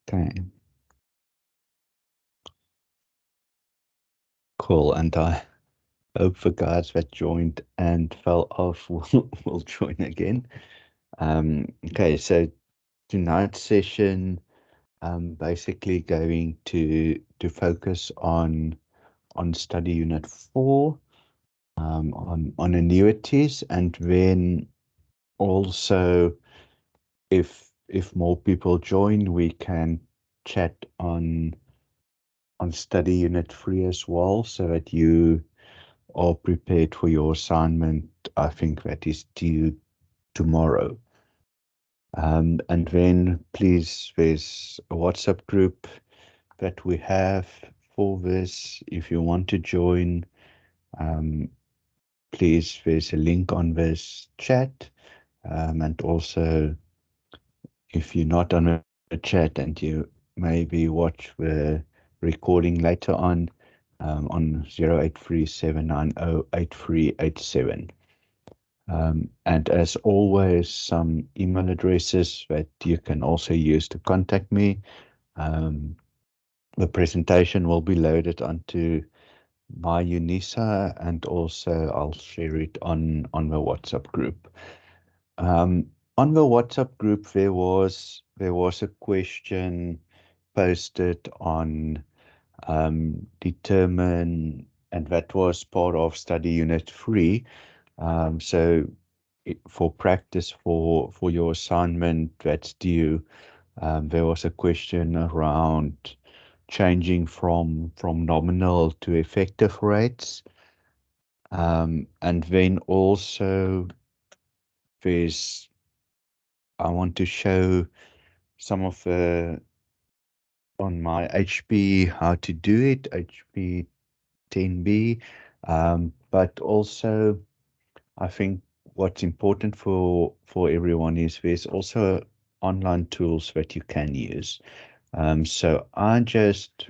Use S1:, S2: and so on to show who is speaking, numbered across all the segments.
S1: Okay, cool. And I hope the guys that joined and fell off will join again. Okay, so tonight's session, basically going to focus on study unit 4, on annuities, and then also if more people join, we can chat on study unit 3 as well, so that you are prepared for your assignment. I think that is due tomorrow. And then please, there's a WhatsApp group that we have for this. If you want to join, please, there's a link on this chat. And also, if you're not on a chat and you maybe watch the recording later on 0837908387. And as always, some email addresses that you can also use to contact me. The presentation will be loaded onto my Unisa, and also I'll share it on the WhatsApp group. On the WhatsApp group, there was a question posted on determine, and that was part of study unit 3. So for practice for your assignment that's due, there was a question around changing from nominal to effective rates. And then also I want to show some of the on my HP how to do it, HP 10B. But also I think what's important for everyone is there's also online tools that you can use. So I just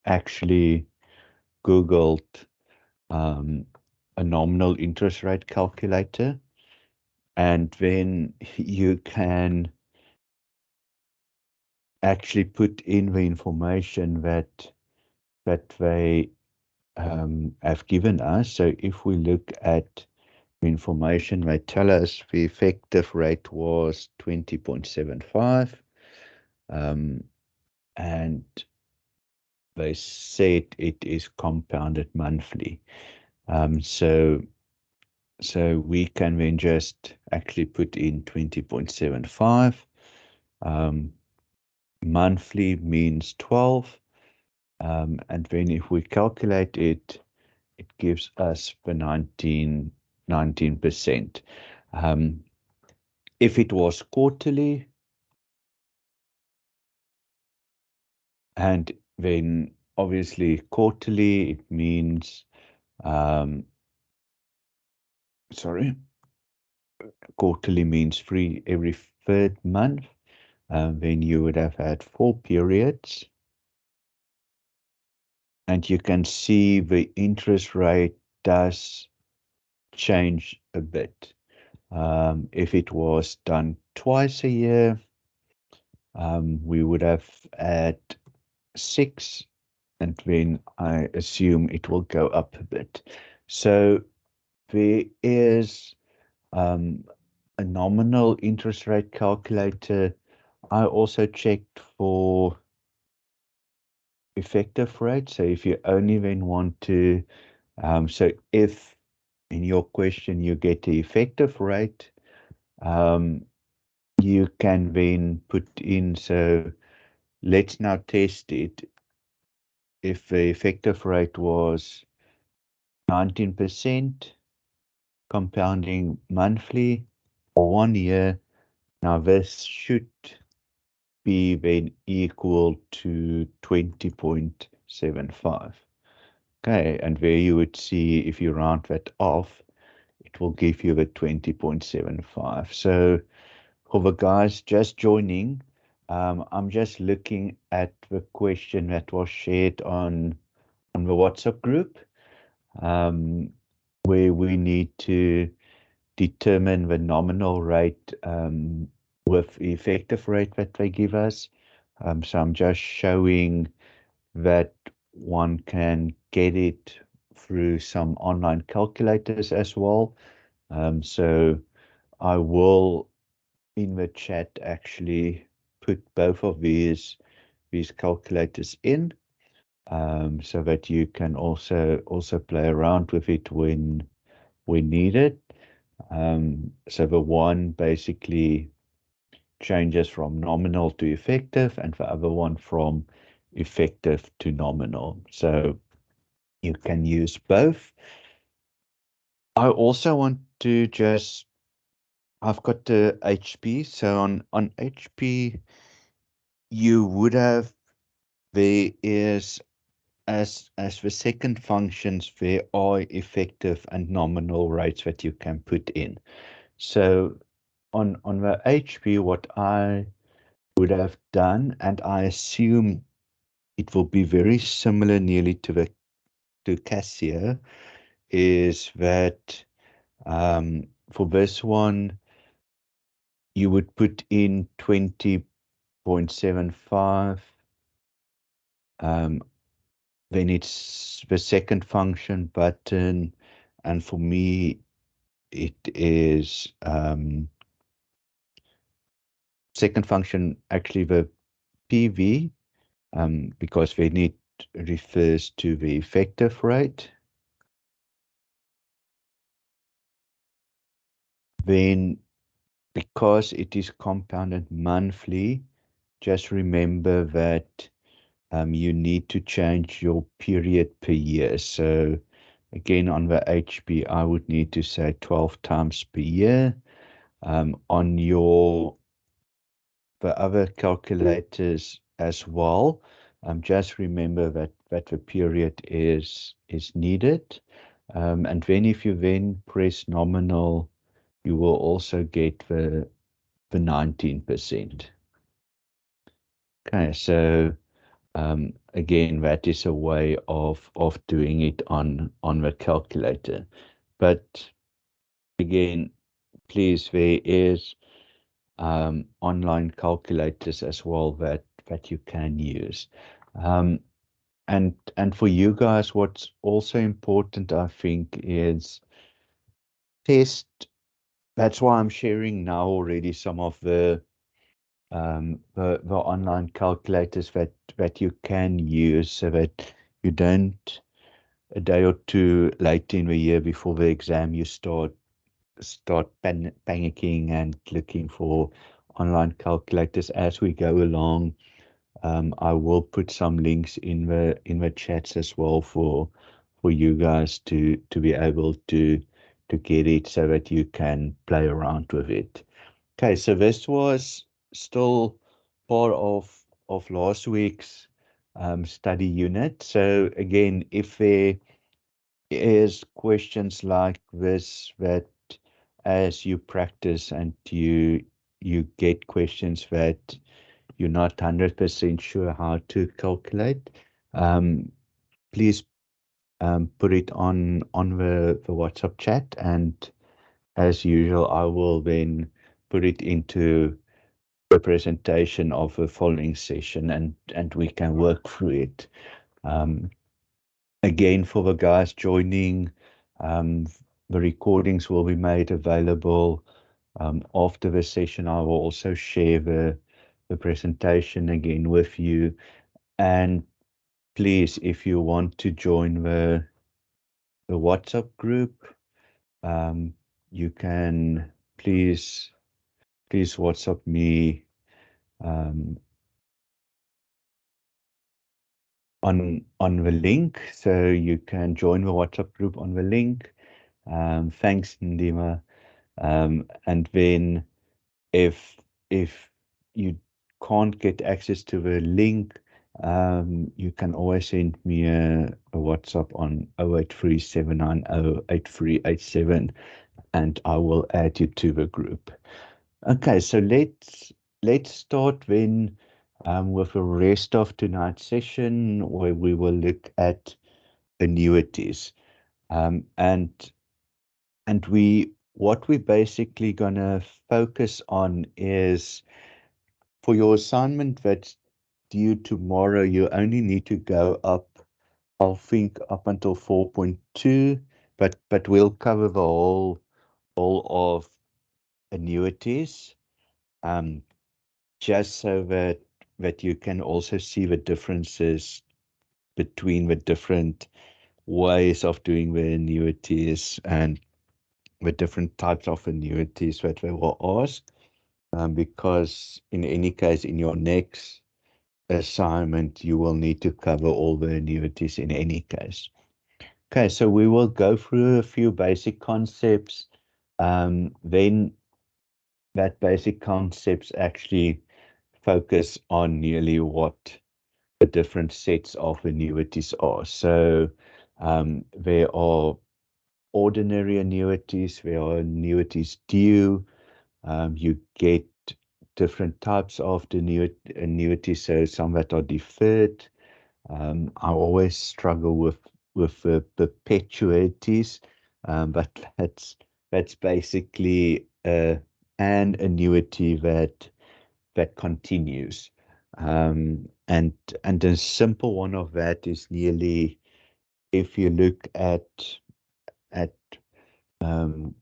S1: actually Googled a nominal interest rate calculator, and then you can actually put in the information that they have given us. So if we look at the information, they tell us the effective rate was 20.75, and they said it is compounded monthly. So we can then just actually put in 20.75. Monthly means 12. And then if we calculate it, it gives us the 19%. If it was quarterly, and then obviously quarterly, it means, quarterly means every third month. Then you would have had 4 periods. And you can see the interest rate does change a bit. If it was done twice a year, we would have had 6, and then I assume it will go up a bit. So there is a nominal interest rate calculator. I also checked for effective rate. So if you only then want to, so if in your question you get the effective rate, you can then put in, so let's now test it. If the effective rate was 19% compounding monthly for 1 year, now this should be then equal to 20.75. Okay, and there you would see, if you round that off, it will give you the 20.75. So for the guys just joining, I'm just looking at the question that was shared on the WhatsApp group, where we need to determine the nominal rate with the effective rate that they give us. So I'm just showing that one can get it through some online calculators as well. So I will in the chat actually put both of these calculators in, so that you can also play around with it when needed. So the one basically changes from nominal to effective, and the other one from effective to nominal. So you can use both. I also want to just, I've got the HP. So on HP, you would have, there is, as the second functions, there are effective and nominal rates that you can put in. So on the HP, what I would have done, and I assume it will be very similar nearly to Cassia, is that for this one you would put in 20.75. Then it's the second function button, and for me it is second function actually the PV, because then it refers to the effective rate. Then because it is compounded monthly, just remember that you need to change your period per year. So again, on the HB, I would need to say 12 times per year. On the other calculators as well, just remember that the period is needed. And then if you then press nominal, you will also get the 19%. Okay, so again, that is a way of doing it on the calculator. But again, please, there is online calculators as well that you can use. And for you guys, what's also important, I think, is test. That's why I'm sharing now already some of the online calculators that you can use, so that you don't, a day or two late in the year before the exam, you start panicking and looking for online calculators. As we go along, I will put some links in the chats as well for you guys to be able to get it, so that you can play around with it. Okay, so this was still part of last week's study unit. So again, if there is questions like this, that as you practice and you get questions that you're not 100% sure how to calculate, please put it on the WhatsApp chat, and as usual, I will then put it into the presentation of the following session, and we can work through it. Again, for the guys joining, the recordings will be made available after the session. I will also share the presentation again with you. And please, if you want to join the WhatsApp group, you can please WhatsApp me on the link, so you can join the WhatsApp group on the link. Thanks, Ndima. And then if you can't get access to the link, you can always send me a WhatsApp on 0837908387, and I will add you to the group. Okay, so let's start then with the rest of tonight's session, where we will look at annuities. And what we're basically gonna focus on is, for your assignment, that due tomorrow, you only need to go up, I think, up until 4.2, but we'll cover the whole of annuities, just so that you can also see the differences between the different ways of doing the annuities and the different types of annuities that they will ask. Because in any case, in your next assignment, you will need to cover all the annuities in any case. Okay, so we will go through a few basic concepts. Then that basic concepts actually focus on nearly what the different sets of annuities are. So there are ordinary annuities, there are annuities due. You get different types of the annuities, so some that are deferred. I always struggle with the perpetuities, but that's basically an annuity that continues. And a simple one of that is nearly, if you look at um,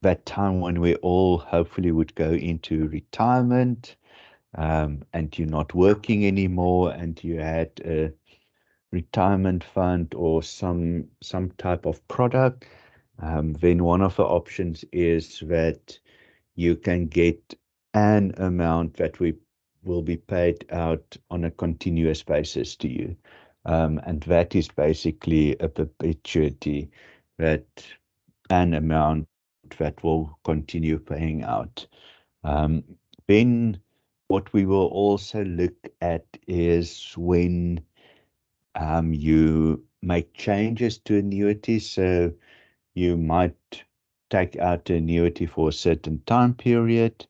S1: that time when we all hopefully would go into retirement, and you're not working anymore, and you had a retirement fund or some type of product, then one of the options is that you can get an amount that will be paid out on a continuous basis to you. And that is basically a perpetuity, that an amount that will continue paying out. Um, then what we will also look at is when you make changes to annuities. So you might take out the annuity for a certain time period,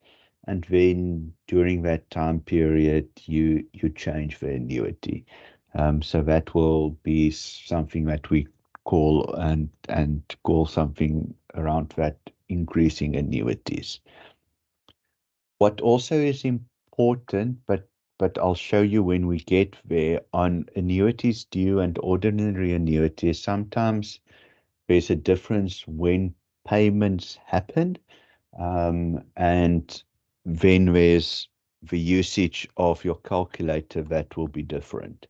S1: and then during that time period, you change the annuity. So that will be something that we call and call something around that increasing annuities. What also is important, but I'll show you when we get there, on annuities due and ordinary annuities, sometimes there's a difference when payments happen, and then there's the usage of your calculator that will be different.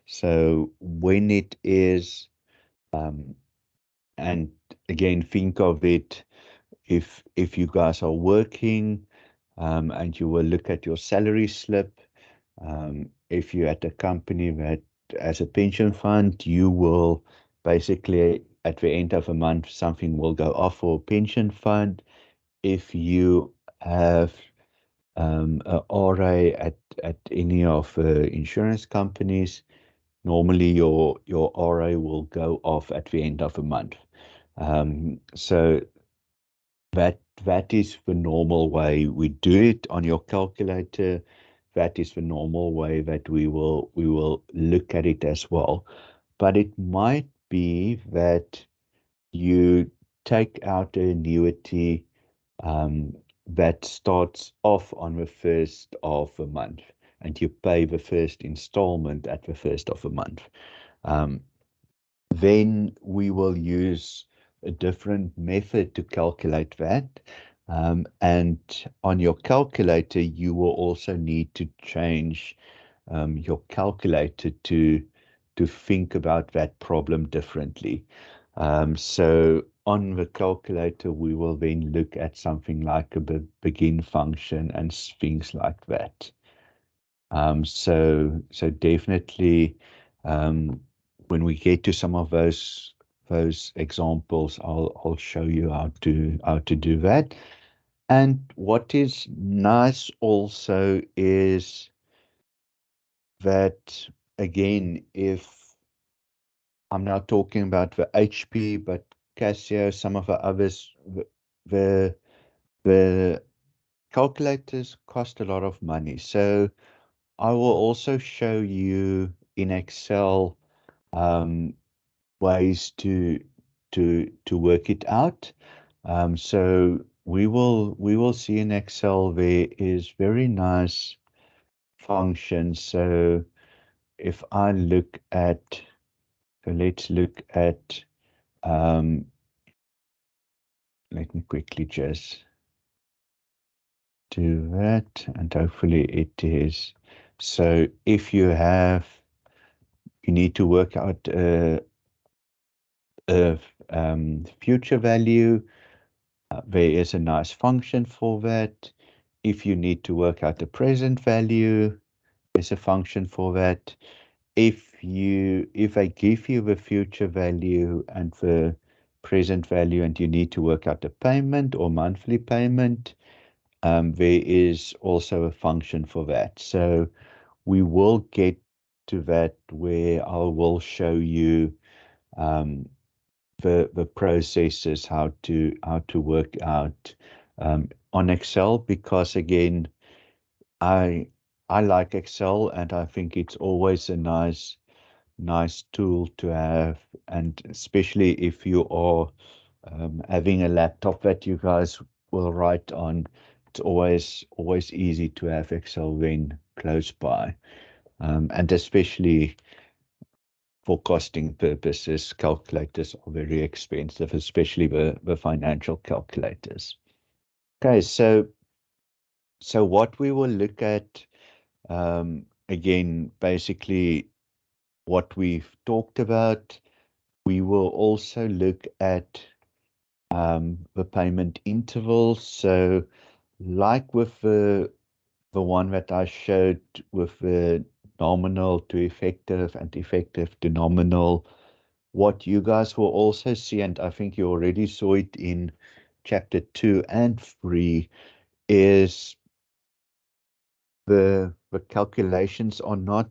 S1: So when it is, and again, think of it, if you guys are working, and you will look at your salary slip, if you're at a company that as a pension fund, you will basically at the end of a month, something will go off for a pension fund. If you have a RA at any of the insurance companies, normally your RA will go off at the end of a month. So that is the normal way we do it on your calculator. That is the normal way that we will look at it as well. But it might be that you take out the annuity that starts off on the first of the month, and you pay the first installment at the first of the month. Then we will use a different method to calculate that. And on your calculator, you will also need to change your calculator to think about that problem differently. So on the calculator, we will then look at something like a begin function and things like that. So definitely, when we get to some of those examples, I'll show you how to do that. And what is nice also is that, again, if I'm not talking about the HP, but Casio, some of the others, the the calculators cost a lot of money. So I will also show you in Excel ways to work it out. So we will see in Excel there is very nice function. So if I look at, so let's look at, let me quickly just do that, and hopefully it is. So if you need to work out a future value, there is a nice function for that. If you need to work out the present value, there's a function for that. If I give you the future value and the present value, and you need to work out the payment or monthly payment, there is also a function for that. So we will get to that where I will show you the processes, how to work out on Excel, because again, I like Excel, and I think it's always a nice tool to have, and especially if you are having a laptop that you guys will write on, it's always easy to have Excel then close by, and especially for costing purposes, calculators are very expensive, especially the financial calculators. Okay, so what we will look at, again, basically what we've talked about. We will also look at the payment intervals. So like with the one that I showed with the nominal to effective and effective to nominal, what you guys will also see, and I think you already saw it in chapter 2 and 3, is the calculations are not,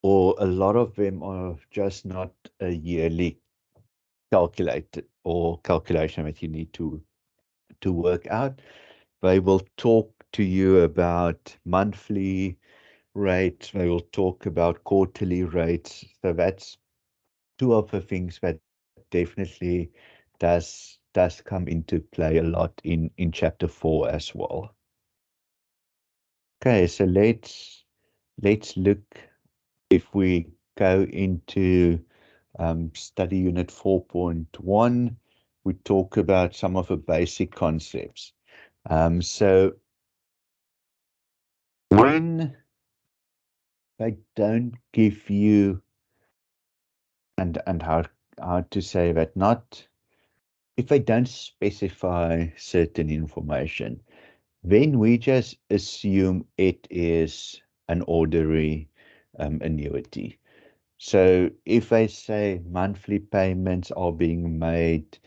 S1: or a lot of them are just not a yearly calculated or calculation that you need to work out. They will talk to you about monthly rates. They will talk about quarterly rates. So that's two of the things that definitely does come into play a lot in chapter 4 as well. Okay, so let's look, if we go into study unit 4.1, we talk about some of the basic concepts. So when they don't give you, and how to say that, not if they don't specify certain information, then we just assume it is an ordinary annuity. So if they say monthly payments are being made,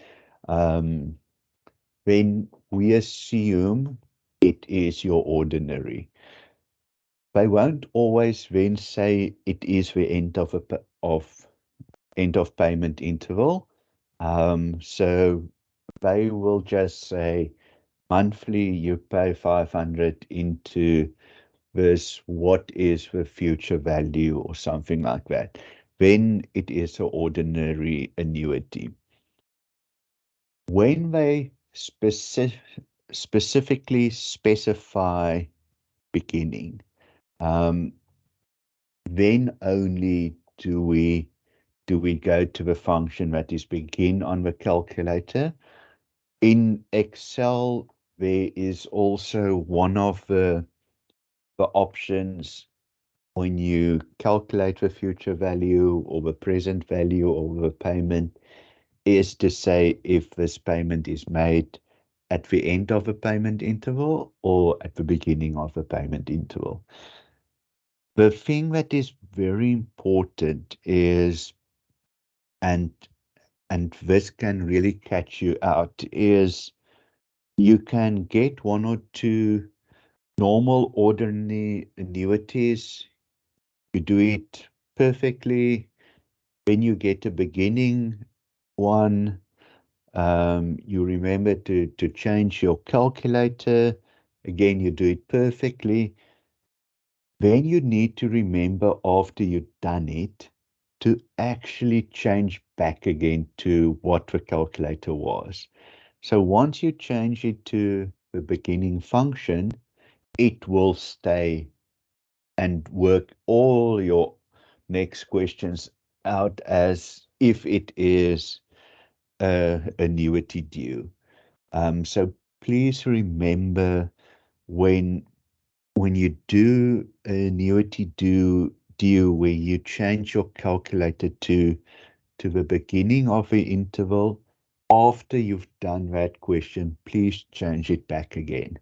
S1: then we assume it is your ordinary. They won't always then say it is the end of end of payment interval. So they will just say monthly you pay 500 into this, what is the future value or something like that. Then it is an ordinary annuity. When they specifically specify beginning, then only do we go to the function that is begin on the calculator. In Excel, there is also one of the options when you calculate the future value or the present value or the payment, is to say if this payment is made at the end of a payment interval or at the beginning of a payment interval. The thing that is very important is, and this can really catch you out, is you can get one or two normal ordinary annuities. You do it perfectly. When you get a beginning one, you remember to change your calculator. Again, you do it perfectly. Then you need to remember after you've done it to actually change back again to what the calculator was. So once you change it to the beginning function, it will stay and work all your next questions out as if it is a annuity due. So please remember when you do an annuity due where you change your calculator to the beginning of the interval, after you've done that question, please change it back again.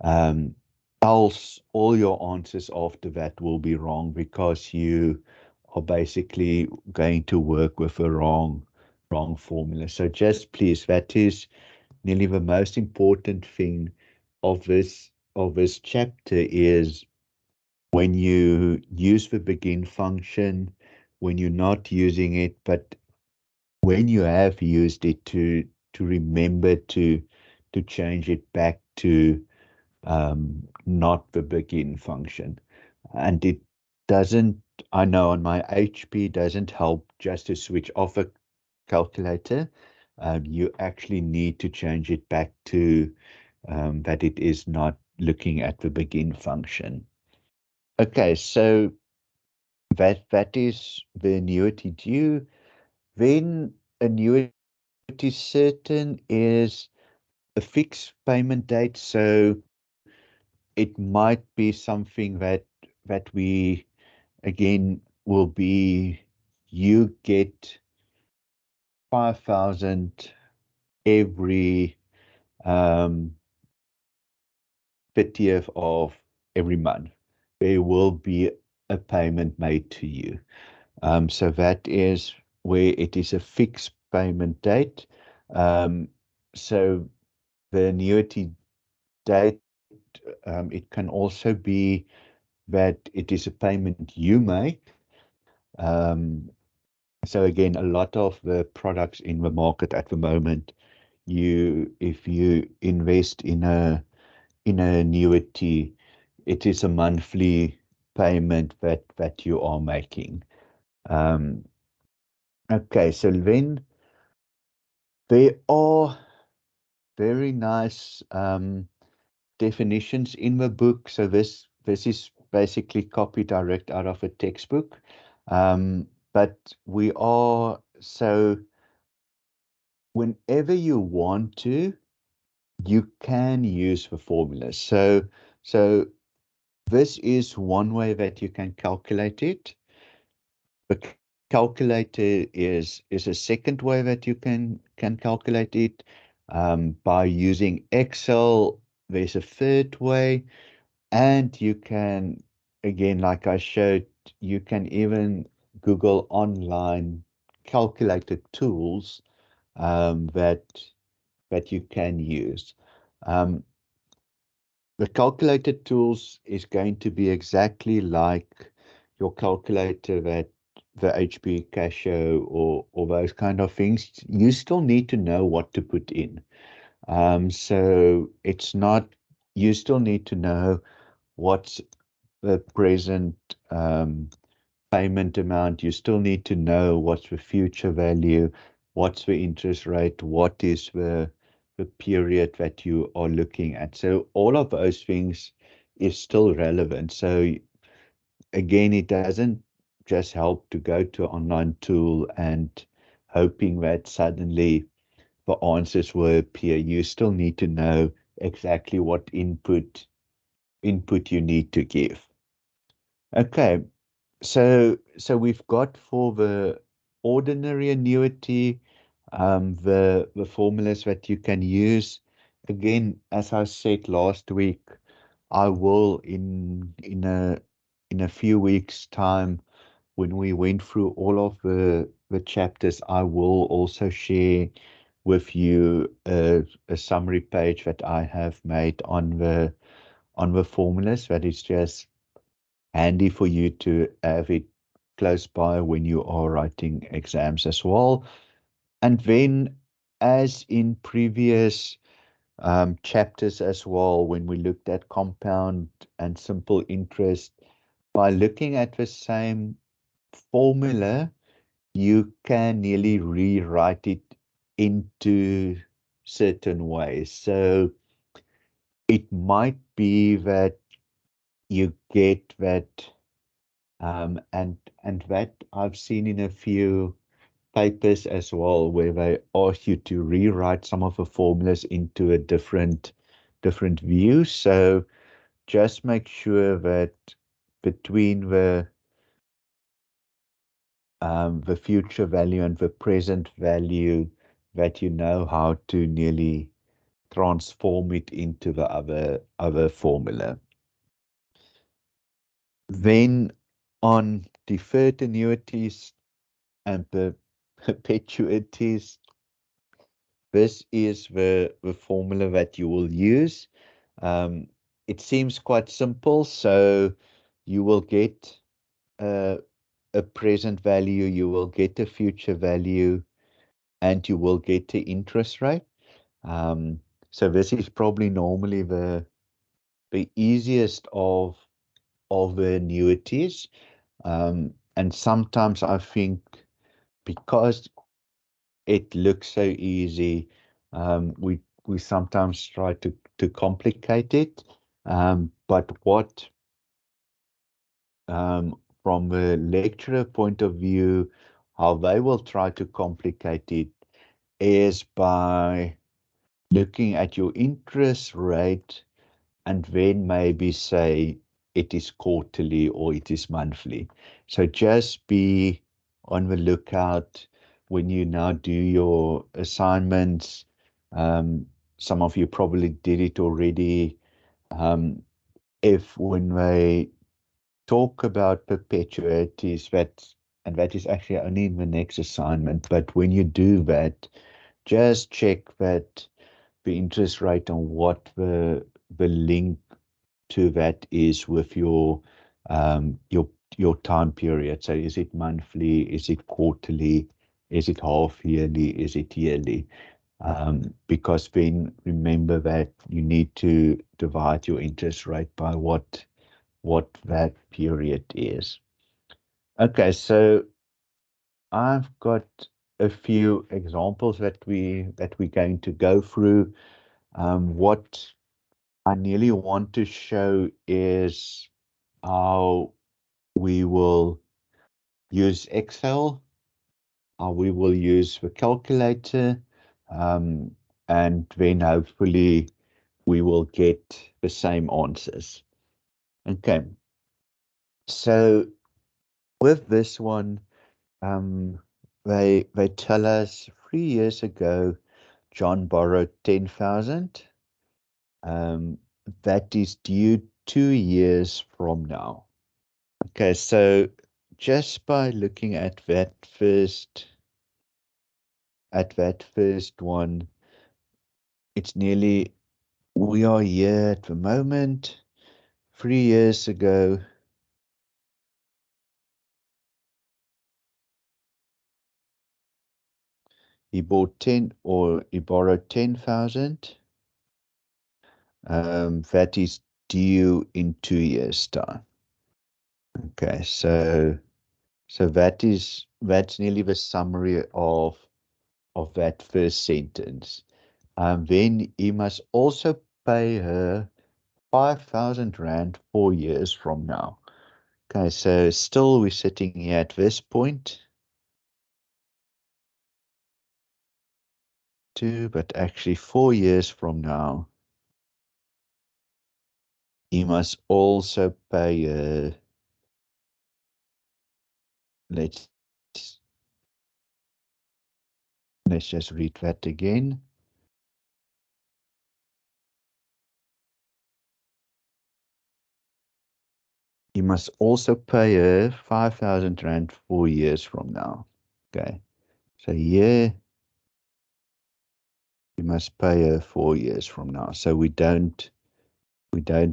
S1: Um, Else all your answers after that will be wrong because you are basically going to work with a wrong formula. So just please, that is nearly the most important thing of this chapter is when you use the begin function, when you're not using it, but when you have used it to remember to change it back to not the begin function. And it doesn't, I know on my HP doesn't help just to switch off a calculator. You actually need to change it back to that it is not looking at the begin function. Okay, so that is the annuity due. Then annuity certain is a fixed payment date, so it might be something that we again will be you get 5,000 every um 30th of every month. There will be a payment made to you. So that is where it is a fixed payment date. Um, so the annuity date, it can also be that it is a payment you make. Um, so again, a lot of the products in the market at the moment, if you invest in an annuity, it is a monthly payment that you are making. Um, okay, so then there are very nice definitions in the book. So this is basically copied direct out of a textbook. But we are so whenever you want to, you can use the formula. So this is one way that you can calculate it. The calculator is a second way that you can calculate it. By using Excel, there's a third way, and you can, again, like I showed, you can even Google online calculator tools that you can use. Um, the calculator tools is going to be exactly like your calculator that the HP Casio or those kind of things. You still need to know what to put in. So it's not, you still need to know what's the present payment amount. You still need to know what's the future value, what's the interest rate, what is the period that you are looking at. So all of those things is still relevant. So again, it doesn't just help to go to an online tool and hoping that suddenly the answers will appear. You still need to know exactly what input you need to give. Okay, so we've got for the ordinary annuity, the formulas that you can use. Again, as I said last week, I will in a few weeks' time, when we went through all of the chapters, I will also share with you a summary page that I have made on the formulas that is just handy for you to have it close by when you are writing exams as well. And then, as in previous chapters as well, when we looked at compound and simple interest, by looking at the same formula, you can nearly rewrite it into certain ways. So it might be that you get that, and that I've seen in a few papers as well, where they ask you to rewrite some of the formulas into a different view. So just make sure that between the future value and the present value, that you know how to nearly transform it into the other formula. Then on deferred annuities and perpetuities, this is the formula that you will use. It seems quite simple. So you will get a present value, you will get a future value, and you will get the interest rate. So this is probably normally the easiest of the annuities. And sometimes I think because it looks so easy, we sometimes try to complicate it. But what from a lecturer point of view, how they will try to complicate it is by looking at your interest rate and then maybe say it is quarterly or it is monthly. So just be on the lookout when you now do your assignments. Some of you probably did it already. If when they talk about perpetuities, and that is actually only in the next assignment, but when you do that, just check that the interest rate on what the link to that is with your time period. So is it monthly? Is it quarterly? Is it half yearly? Is it yearly? Because then remember that you need to divide your interest rate by what that period is. Okay, so I've got a few examples that we're going to go through. What I nearly want to show is how we will use Excel, how we will use the calculator, and then hopefully we will get the same answers. Okay, so with this one, they tell us 3 years ago, John borrowed 10,000. That is due 2 years from now. Okay, so just by looking at that first one, it's nearly, we are here at the moment. 3 years ago, he borrowed 10,000. That is due in 2 years' time. Okay, so that's nearly the summary of that first sentence. Then he must also pay her 5,000 Rand 4 years from now. Okay, so still we're sitting here at this point. But actually 4 years from now, he must also pay her. Let's just read that again. He must also pay her 5,000 Rand 4 years from now. Okay, so here you must pay her 4 years from now. So we don't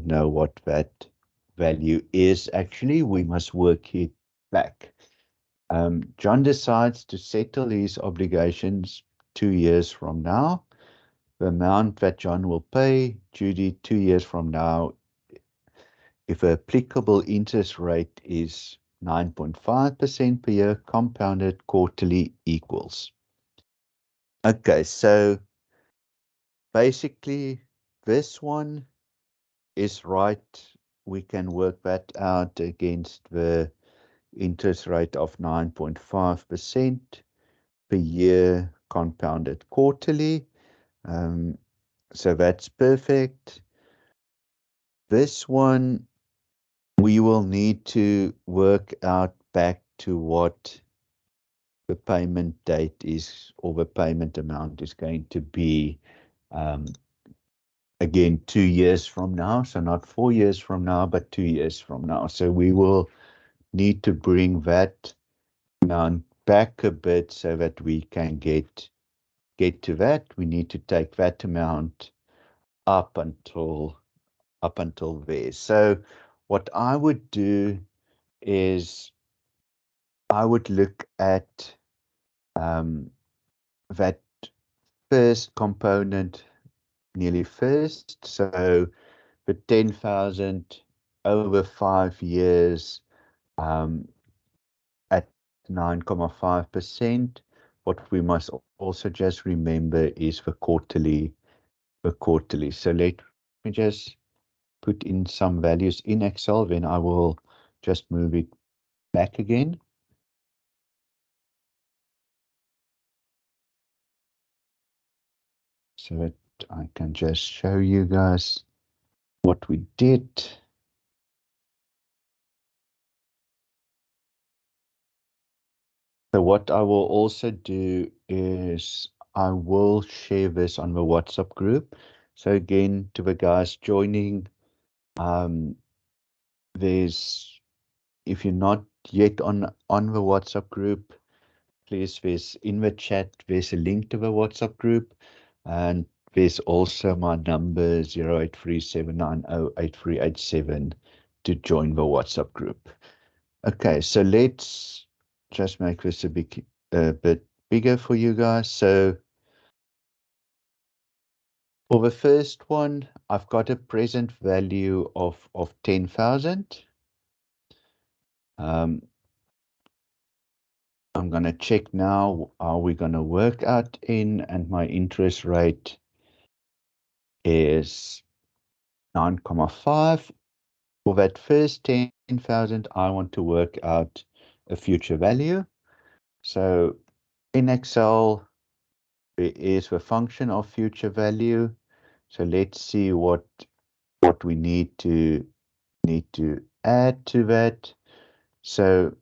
S1: know what that value is actually. We must work it back. John decides to settle his obligations 2 years from now. The amount that John will pay Judy 2 years from now, if the applicable interest rate is 9.5% per year, compounded quarterly, equals. Okay, so basically this one is right we can work that out against the interest rate of 9.5% per year compounded quarterly. So that's perfect. This one, we will need to work out back to what the payment date is, or the payment amount is going to be, again, 2 years from now. So not 4 years from now, but 2 years from now. So we will need to bring that amount back a bit so that we can get to that. We need to take that amount up until there. So what I would do is I would look at that first component nearly first. So the 10,000 over 5 years at 9.5%. What we must also just remember is the quarterly. So let me just put in some values in Excel, then I will just move it back again. So that I can just show you guys what we did. So what I will also do is I will share this on the WhatsApp group. So again, to the guys joining, there's, if you're not yet on the WhatsApp group, please, there's in the chat, there's a link to the WhatsApp group, and there's also my number 0837908387 to join the WhatsApp group. Okay, so let's just make this a bit bigger for you guys. So for the first one, I've got a present value of 10,000. I'm going to check now, are we going to work out in, and my interest rate is 9.5. For that first 10,000, I want to work out a future value. So in Excel, there is the function of future value. So let's see what we need to add to that. So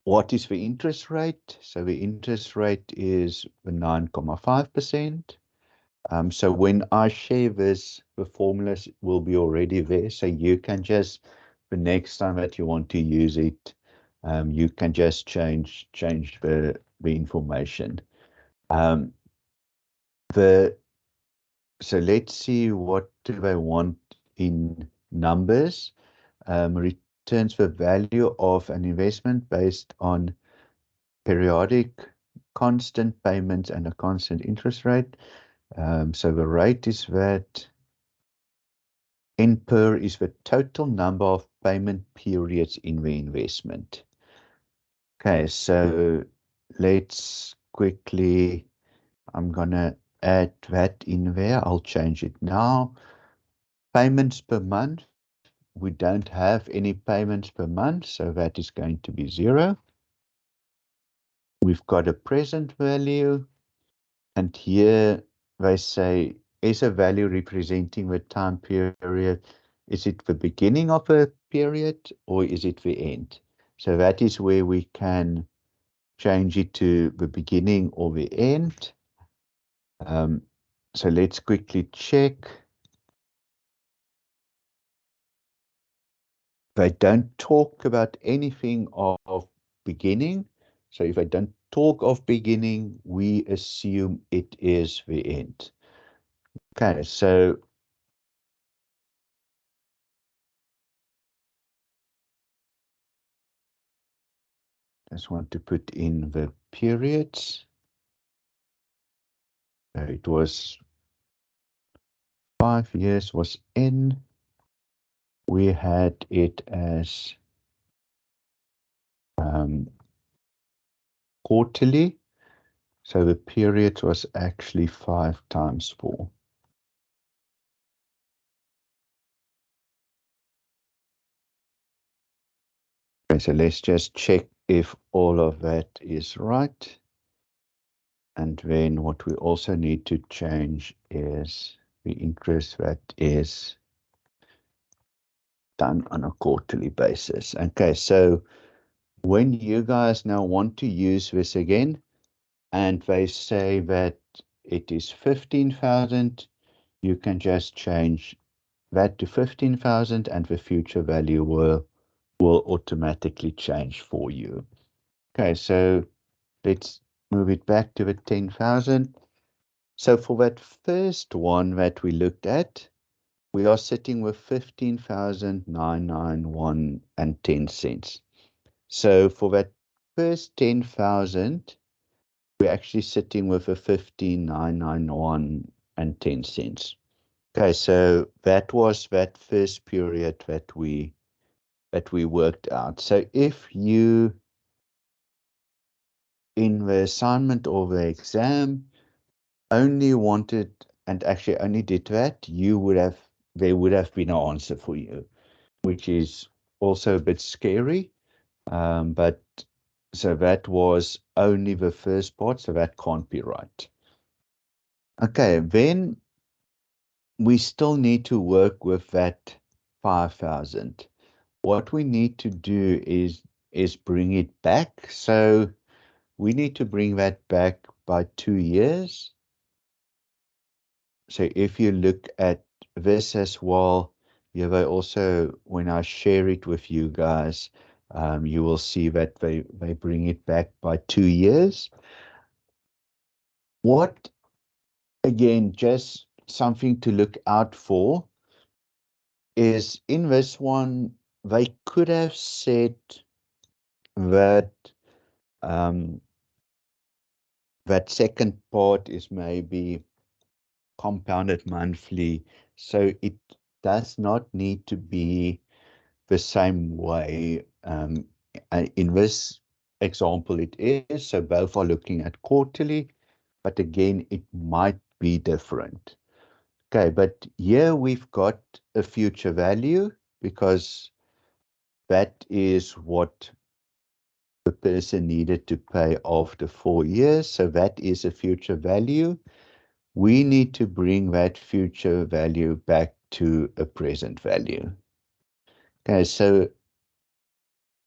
S1: what is the interest rate? So the interest rate is the 9.5%. So when I share this, the formulas will be already there. So you can just, the next time that you want to use it, you can just change the information. So let's see, what do they want in numbers? Returns the value of an investment based on periodic constant payments and a constant interest rate. So the rate is that N per is the total number of payment periods in the investment. Okay, so let's quickly, I'm gonna add that in there. I'll change it now. Payments per month. We don't have any payments per month, so that is going to be 0. We've got a present value, and here they say, is a value representing the time period? Is it the beginning of a period or is it the end? So that is where we can change it to the beginning or the end. So let's quickly check. They don't talk about anything of beginning. So if I don't talk of beginning, we assume it is the end. Okay, so just want to put in the periods. It was 5 years was N. We had it as quarterly. So the period was actually 5 times 4. so let's just check if all of that is right. And then what we also need to change is the interest that is done on a quarterly basis. Okay, so when you guys now want to use this again, and they say that it is 15,000, you can just change that to 15,000 and the future value will automatically change for you. Okay, so let's move it back to the 10,000. So for that first one that we looked at, we are sitting with 15,991 and 10 cents. So for that first 10,000, we're actually sitting with a 15,991 and 10 cents. Okay, so that was that first period that we worked out. So if you in the assignment or the exam only wanted and actually only did that, there would have been an answer for you, which is also a bit scary. But so that was only the first part, so that can't be right. Okay, then we still need to work with that 5,000. What we need to do is bring it back. So we need to bring that back by 2 years. So if you look at this as well, you know, also when I share it with you guys, you will see that they bring it back by 2 years. What, again, just something to look out for is in this one, they could have said that that second part is maybe compounded monthly, so it does not need to be the same way. In this example, it is, so both are looking at quarterly, but again, it might be different. Okay, but here we've got a future value because that is what the person needed to pay after 4 years. So that is a future value. We need to bring that future value back to a present value. Okay, so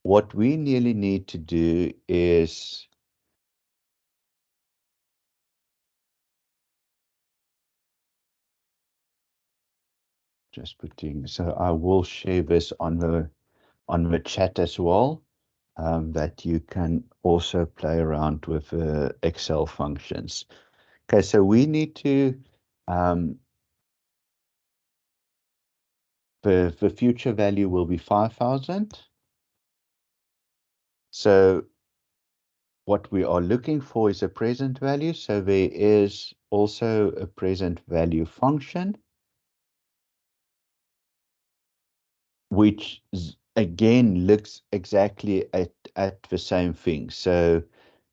S1: what we nearly need to do is just putting, so I will share this on the chat as well, that you can also play around with Excel functions. Okay, so we need to, the future value will be 5,000. So what we are looking for is a present value. So there is also a present value function, which again looks exactly at the same thing. So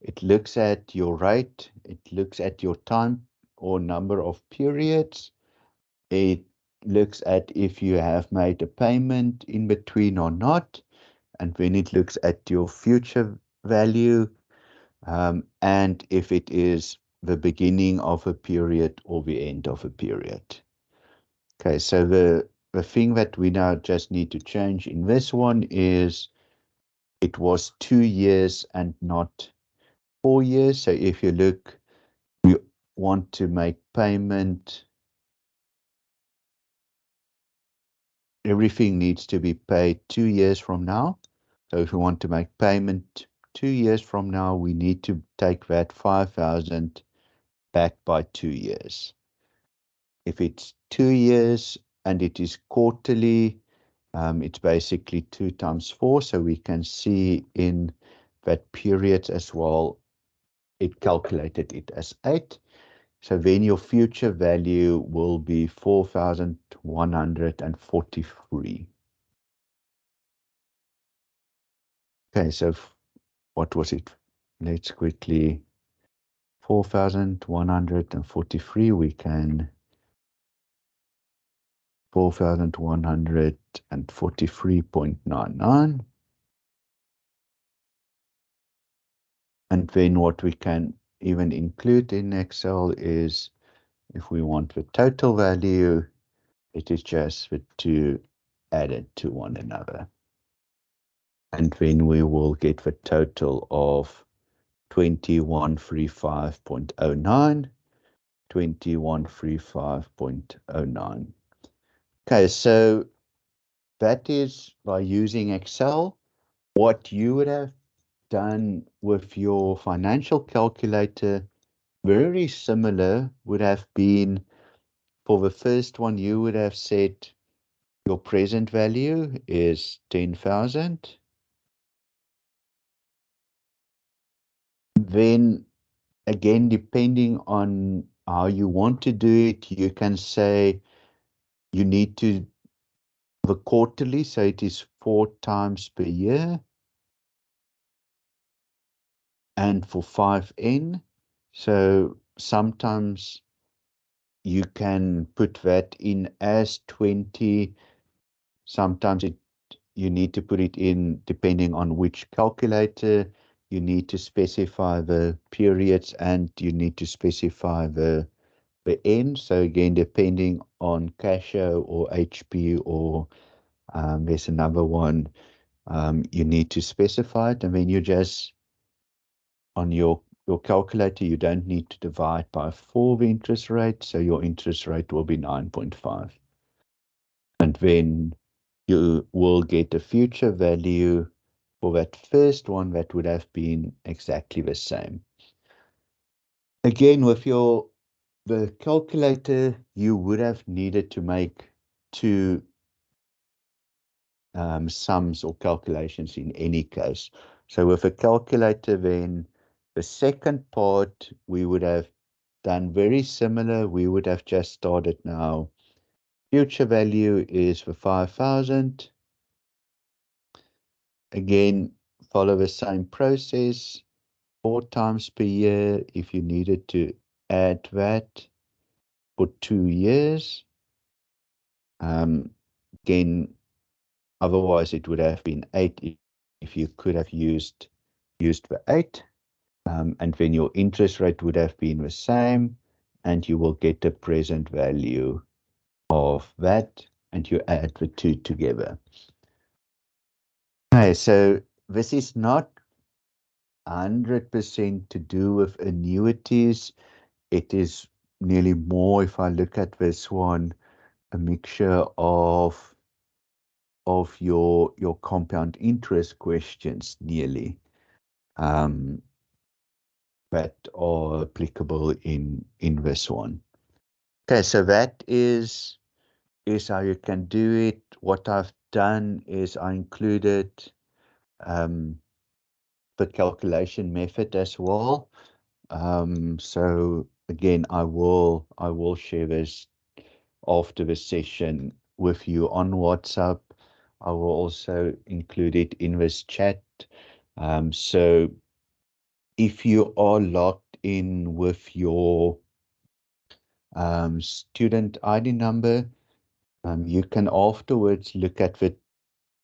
S1: it looks at your rate, it looks at your time or number of periods, it looks at if you have made a payment in between or not, and then it looks at your future value, and if it is the beginning of a period or the end of a period. Okay, so the thing that we now just need to change in this one is it was 2 years and not 4 years. So if you look, you want to make payment, everything needs to be paid 2 years from now. So if we want to make payment 2 years from now, we need to take that 5,000 back by 2 years. If it's 2 years and it is quarterly, it's basically 2 times 4. So we can see in that period as well, it calculated it as 8. So then your future value will be 4,143. Okay, so what was it? Let's quickly, 4,143, we can 4,143.99. And then what we can even include in Excel is if we want the total value, it is just the two added to one another. And then we will get the total of 2135.09, 2135.09. Okay, so that is by using Excel. What you would have done with your financial calculator, very similar, would have been for the first one, you would have said your present value is 10,000. Then again, depending on how you want to do it, you can say you need to the quarterly, so it is 4 times per year. And for 5N, so sometimes you can put that in as 20. Sometimes you need to put it in depending on which calculator. You need to specify the periods and you need to specify the end. So again, depending on Casio or HP or there's another one, you need to specify it, and then you just on your calculator, you don't need to divide by 4 the interest rate, so your interest rate will be 9.5. And then you will get a future value for that first one that would have been exactly the same. Again, with the calculator, you would have needed to make two sums or calculations in any case. So with a calculator, then the second part we would have done very similar. We would have just started now. Future value is for 5,000. Again, follow the same process. 4 times per year if you needed to add that for 2 years. Again, otherwise it would have been 8 if you could have used the 8. And then your interest rate would have been the same, and you will get the present value of that, and you add the two together. Okay, so this is not 100% to do with annuities. It is nearly more, if I look at this one, a mixture of your compound interest questions nearly that are applicable in this one. Okay, so that is how you can do it. What I've done is I included the calculation method as well. So again, I will share this after the session with you on WhatsApp. I will also include it in this chat. So if you are logged in with your student ID number, you can afterwards look at the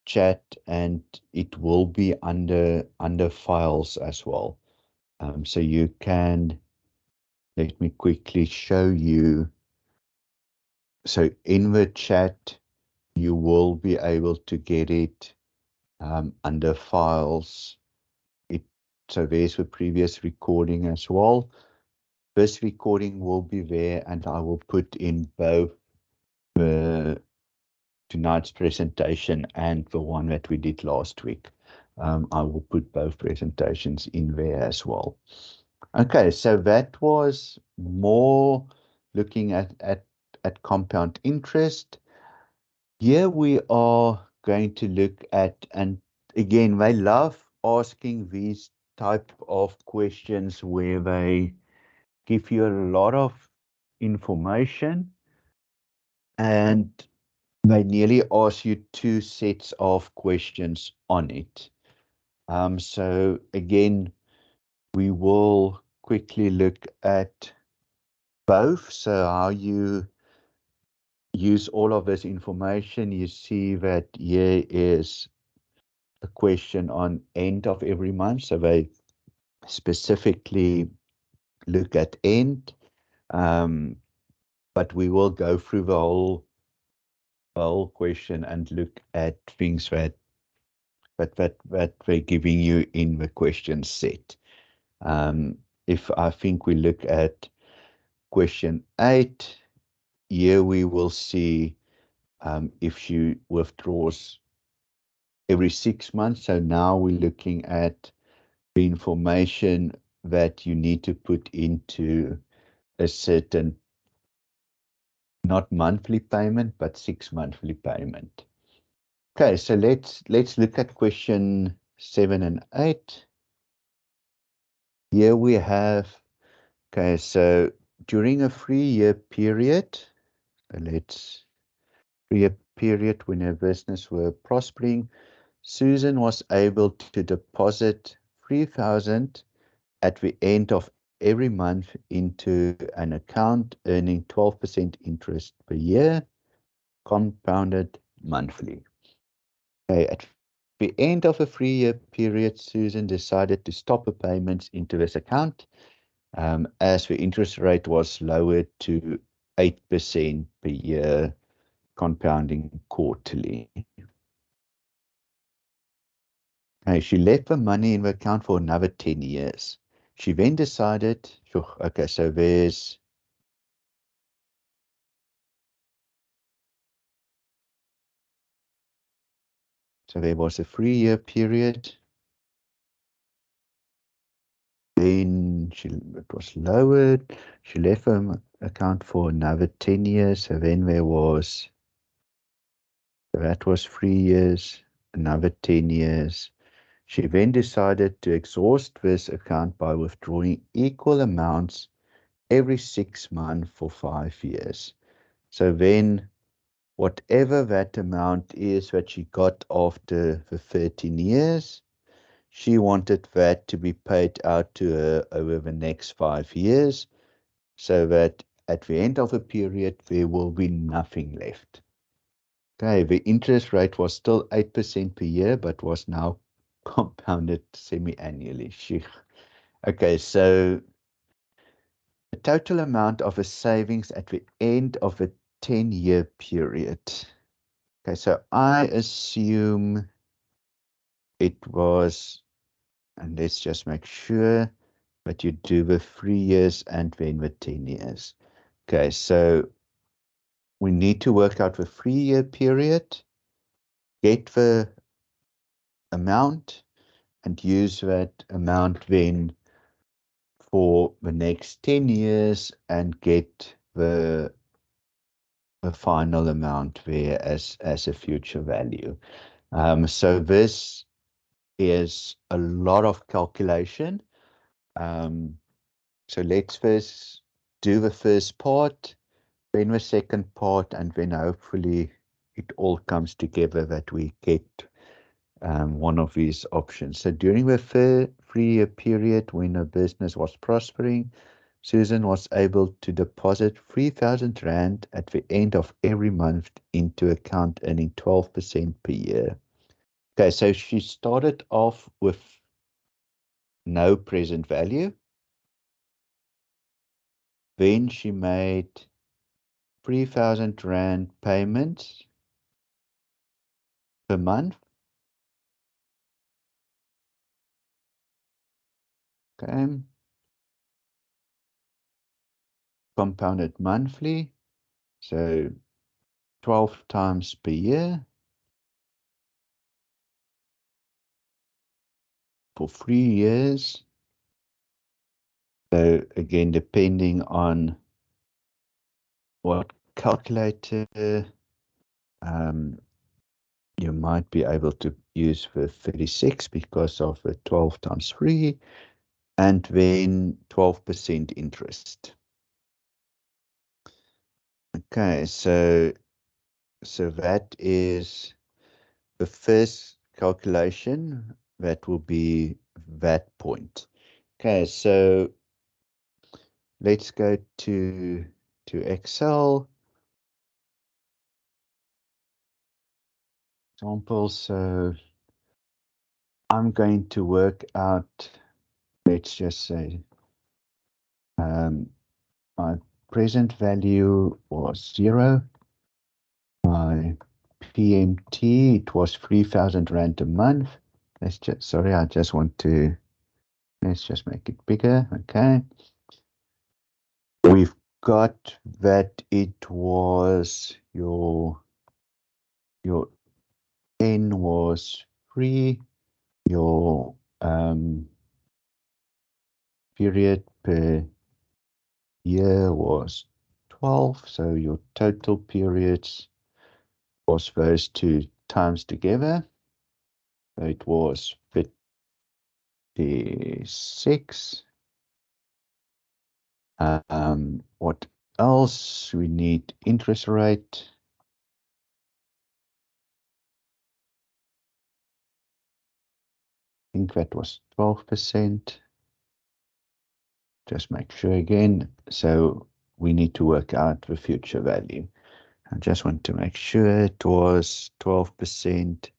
S1: chat and it will be under files as well. So you can, let me quickly show you. So in the chat, you will be able to get it under files. So there's the previous recording as well. This recording will be there, and I will put in both the tonight's presentation and the one that we did last week. I will put both presentations in there as well. Okay, so that was more looking at compound interest. Here we are going to look at, and again, they love asking these type of questions where they give you a lot of information and they nearly ask you 2 sets of questions on it. So again, we will quickly look at both. So how you use all of this information. You see that here is a question on end of every month. So they specifically look at end, but we will go through the whole question and look at things that we're giving you in the question set. If I think we look at question 8, here we will see if she withdraws every 6 months. So now we're looking at the information that you need to put into a certain, not monthly payment, but 6 monthly payment. Okay, so let's look at question 7 and 8. Here we have, okay, so during a 3-year period, so let's 3-year period when her business were prospering, Susan was able to deposit 3,000 at the end of every month into an account, earning 12% interest per year, compounded monthly. Okay, at the end of a 3-year period, Susan decided to stop her payments into this account as the interest rate was lowered to 8% per year, compounding quarterly. Okay, she left the money in the account for another 10 years. She then decided, okay, so there was a 3-year period. Then it was lowered. She left her account for another 10 years. So then there was, so that was 3 years, another 10 years. She then decided to exhaust this account by withdrawing equal amounts every 6 months for 5 years. So then whatever that amount is that she got after the 13 years, she wanted that to be paid out to her over the next 5 years, so that at the end of the period, there will be nothing left. Okay, the interest rate was still 8% per year, but was now compounded semi-annually. Okay, so the total amount of a savings at the end of a 10-year period. Okay, so I assume it was, and let's just make sure that you do the 3 years and then the 10 years. Okay, so we need to work out the 3-year period, get the amount, and use that amount then for the next 10 years and get the final amount there as a future value. So this is a lot of calculation. So let's first do the first part, then the second part, and then hopefully it all comes together that we get one of these options. So during the 3-year period when her business was prospering, Susan was able to deposit 3,000 Rand at the end of every month into account, earning 12% per year. Okay, so she started off with no present value. Then she made 3,000 Rand payments per month. Okay. Compounded monthly. So 12 times per year for 3 years. So again, depending on what calculator you might be able to use the 36 because of the 12 times 3, and then 12% interest. Okay, so that is the first calculation. That will be that point. Okay, so let's go to Excel. Example, so I'm going to work out let's just say my present value was 0. My PMT, it was 3,000 Rand a month. Let's just, sorry, I just want to, let's just make it bigger. Okay. We've got that it was your N was 3, your period per year was 12, so your total periods was those two times together. So it was 56. What else? We need interest rate. I think that was 12%. Just make sure again. So we need to work out the future value. I just want to make sure it was 12%,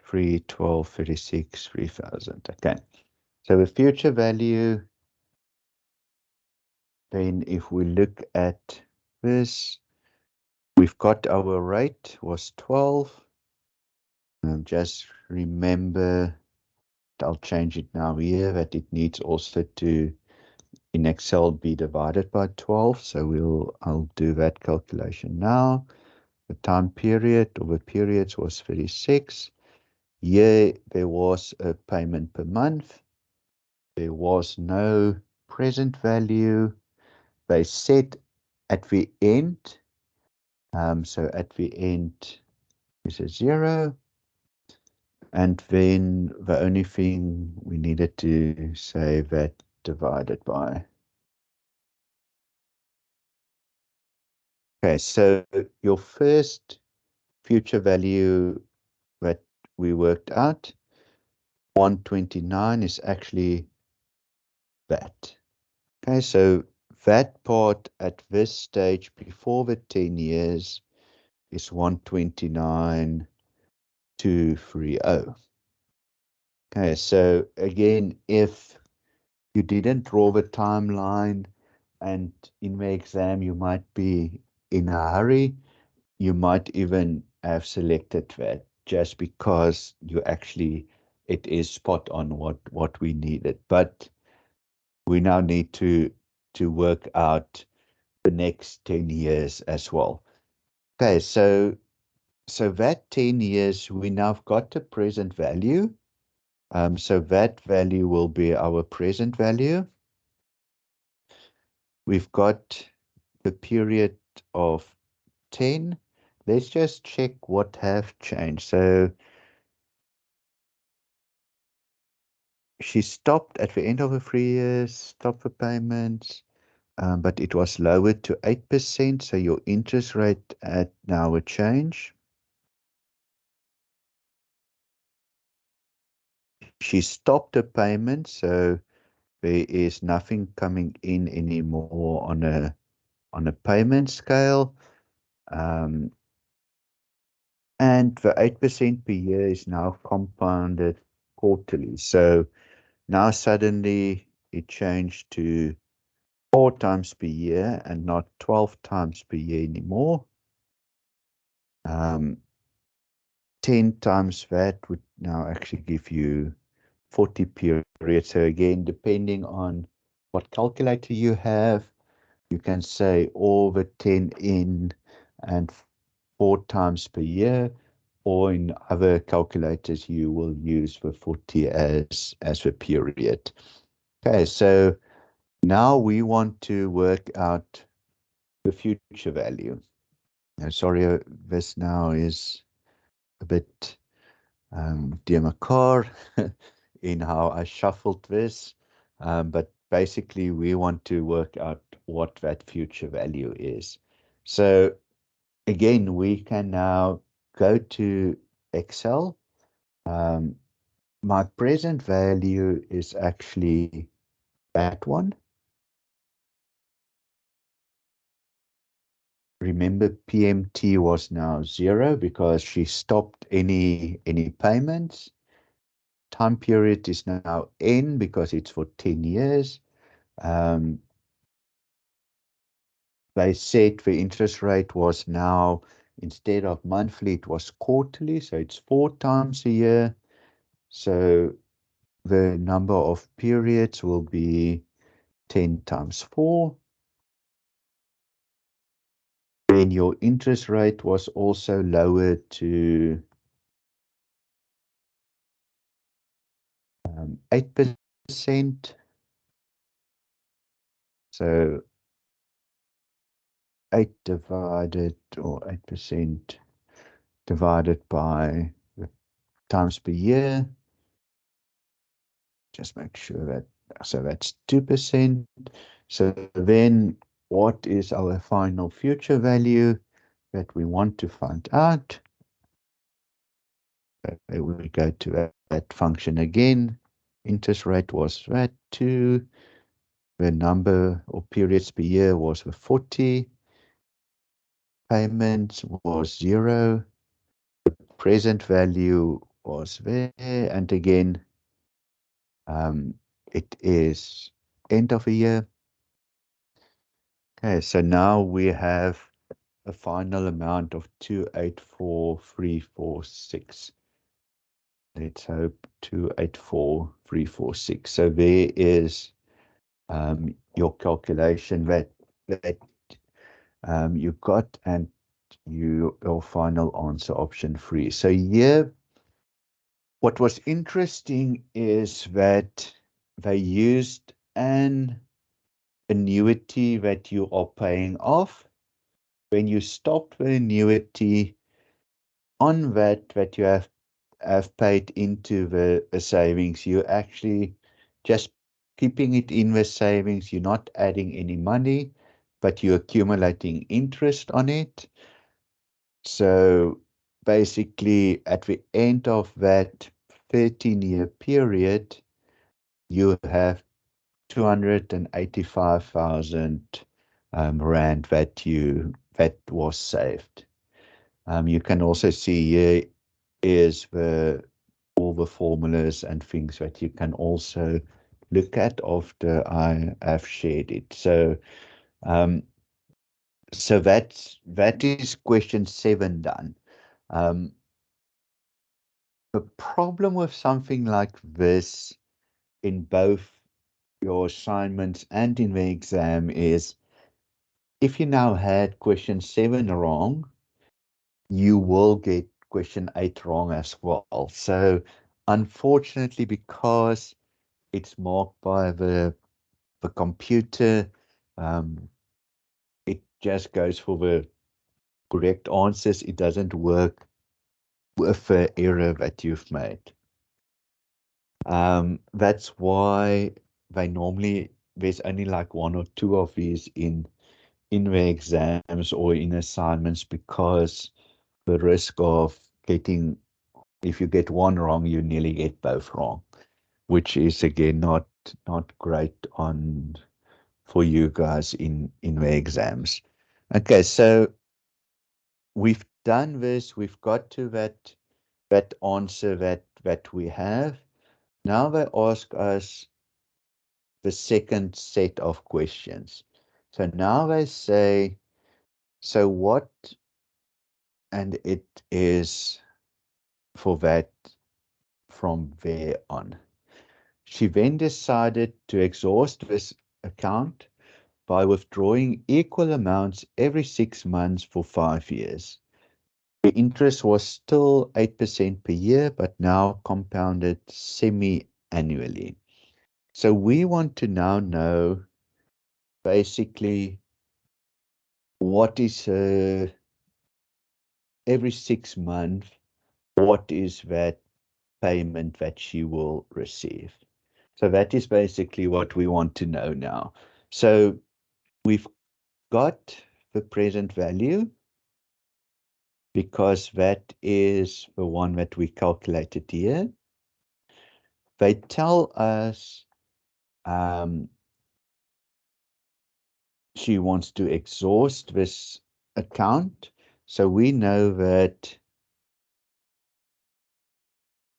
S1: 3, 12, 36, 3,000. Okay. So the future value, then if we look at this, we've got our rate was 12. Just remember, I'll change it now here, that it needs also to, in Excel, be divided by 12. So I'll do that calculation now. The time period or the periods was 36. Here, there was a payment per month. There was no present value. They said at the end, so at the end is a 0. And then the only thing we needed to say that divided by. Okay, so your first future value that we worked out, 129, is actually that. Okay, so that part at this stage before the 10 years is 129,230. Okay, so again, if you didn't draw the timeline and in the exam you might be in a hurry, you might even have selected that just because it is spot on what we needed. But we now need to work out the next 10 years as well. Okay, so that 10 years, we now have got the present value. So that value will be our present value. We've got the period of 10. Let's just check what have changed. So she stopped at the end of the 3 years, stopped the payments, but it was lowered to 8%. So your interest rate at now a change. She stopped the payment, so there is nothing coming in anymore on a payment scale. And the 8% per year is now compounded quarterly. So now suddenly it changed to 4 times per year and not 12 times per year anymore. 10 times that would now actually give you 40 periods. So again, depending on what calculator you have, you can say all the 10 in and 4 times per year, or in other calculators, you will use the 40 as the period. Okay, so now we want to work out the future value. Sorry, this now is a bit Demakar in how I shuffled this. But basically, we want to work out what that future value is. So again, we can now go to Excel. My present value is actually that one. Remember, PMT was now 0 because she stopped any payments. time period is now N because it's for 10 years. They said the interest rate was now, instead of monthly, it was quarterly, so it's 4 times a year. So the number of periods will be 10 times 4. Then your interest rate was also lowered to 8%. So 8% divided by the times per year. Just make sure that, so that's 2%. So then what is our final future value that we want to find out? We will go to that function again. Interest rate was that 2. The number of periods per year was 40. Payments was 0. Present value was there. And again, it is end of a year. Okay, so now we have a final amount of 284,346. Let's hope 284,346. So there is your calculation that you got, and your final answer, option 3. So here, what was interesting is that they used an annuity that you are paying off. When you stop the annuity, on that you have paid into the savings, you actually just keeping it in the savings. You're not adding any money, but you're accumulating interest on it. So basically, at the end of that 13-year period, you have 285,000 rand that was saved. You can also see here is all the formulas and things that you can also look at after I have shared it. So that is question 7 done. The problem with something like this in both your assignments and in the exam is, if you now had question 7 wrong, you will get question 8 wrong as well. So unfortunately, because it's marked by the computer, it just goes for the correct answers. It doesn't work with the error that you've made. That's why there's only like 1 or 2 of these in the exams or in assignments, because the risk of getting, if you get one wrong, you nearly get both wrong, which is again not great for you guys in the exams. Okay, so we've done this. We've got to that answer that we have. Now they ask us the second set of questions. So now they say, so what, and it is for that from there on. She then decided to exhaust this account by withdrawing equal amounts every 6 months for 5 years. The interest was still 8% per year, but now compounded semi-annually. So we want to now know basically what is every 6 months, what is that payment that she will receive. So that is basically what we want to know now. So we've got the present value, because that is the one that we calculated here. They tell us she wants to exhaust this account. So we know that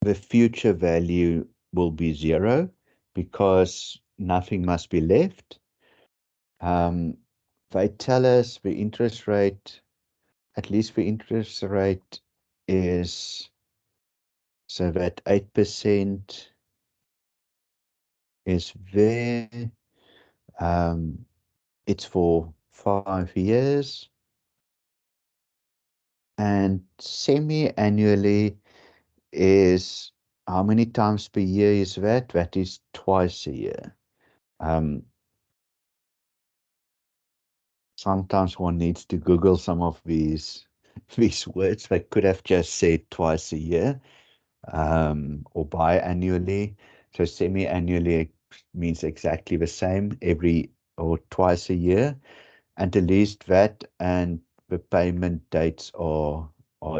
S1: the future value will be zero because nothing must be left. They tell us the interest rate, at least the interest rate is so that 8% is there. It's for 5 years, and semi-annually is how many times per year is that? That is twice a year. Sometimes one needs to Google some of these these words. They could have just said twice a year, or biannually. So semi-annually means exactly the same every or twice a year, and at least that and the payment dates are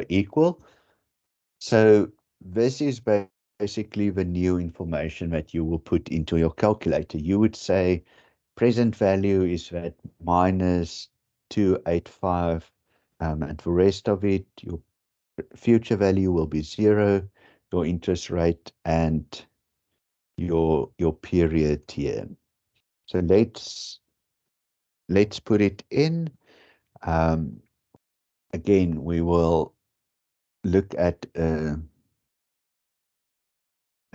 S1: equal. So this is basically the new information that you will put into your calculator. You would say present value is that minus 285, and the rest of it, your future value will be zero, your interest rate, and your period here. So let's put it in. Again, we will look at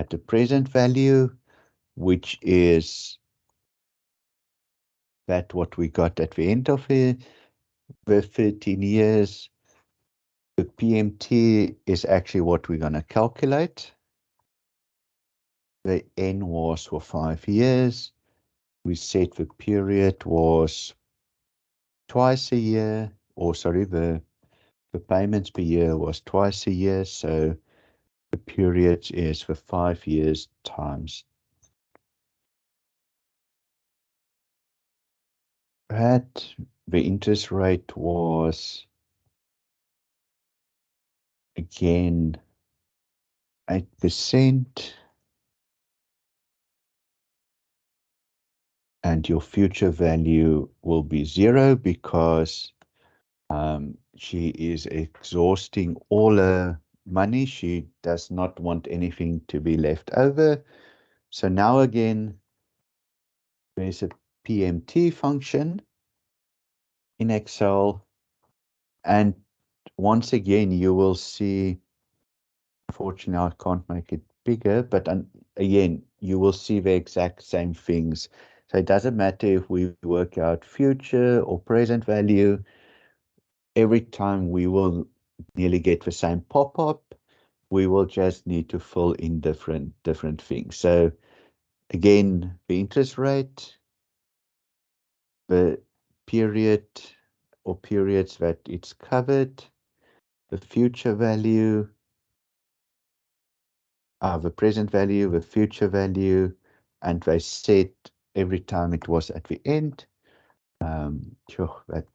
S1: the present value, which is that what we got at the end of it, the 13 years. The PMT is actually what we're going to calculate. The N was for 5 years. We said the period was twice a year, or sorry, the payments per year was twice a year. So the period is for 5 years times that. The interest rate was again 8%, and your future value will be zero because she is exhausting all her money. She does not want anything to be left over. So now again, there's a PMT function in Excel. And once again, you will see, unfortunately, I can't make it bigger, but again, you will see the exact same things. So it doesn't matter if we work out future or present value. Every time we will nearly get the same pop-up. We will just need to fill in different things. So again, the interest rate, the period or periods that it's covered, the future value, the present value, the future value, and they said every time it was at the end. That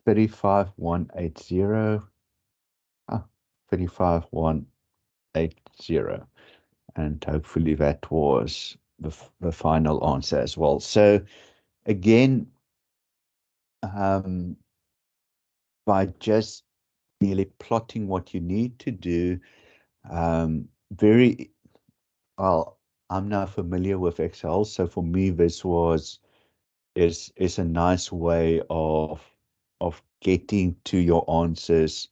S1: 35180, 35180. And hopefully that was the final answer as well. So again, by just merely plotting what you need to do, very well, I'm now familiar with Excel, so for me this is a nice way of getting to your answers,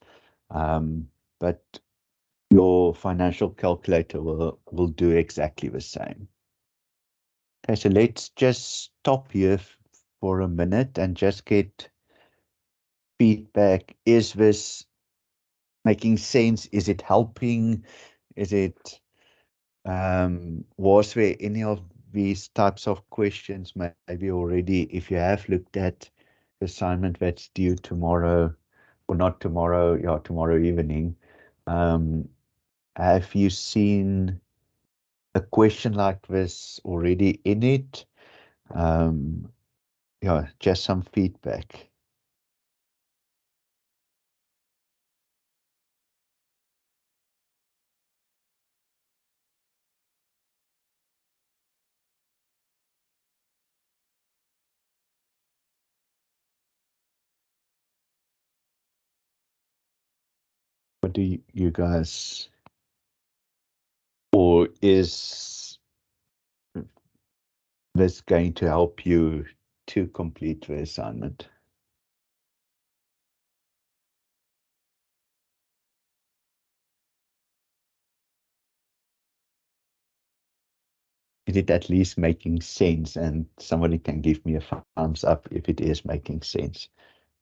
S1: but your financial calculator will do exactly the same. Okay, so let's just stop here for a minute and just get feedback. Is this making sense? Is it helping? Is it, was there any of these types of questions maybe already, if you have looked at the assignment that's due tomorrow, or not tomorrow, yeah, tomorrow evening, have you seen a question like this already in it? Yeah, just some feedback. What do you guys Or is this going to help you to complete the assignment? Is it at least making sense? And somebody can give me a thumbs up if it is making sense.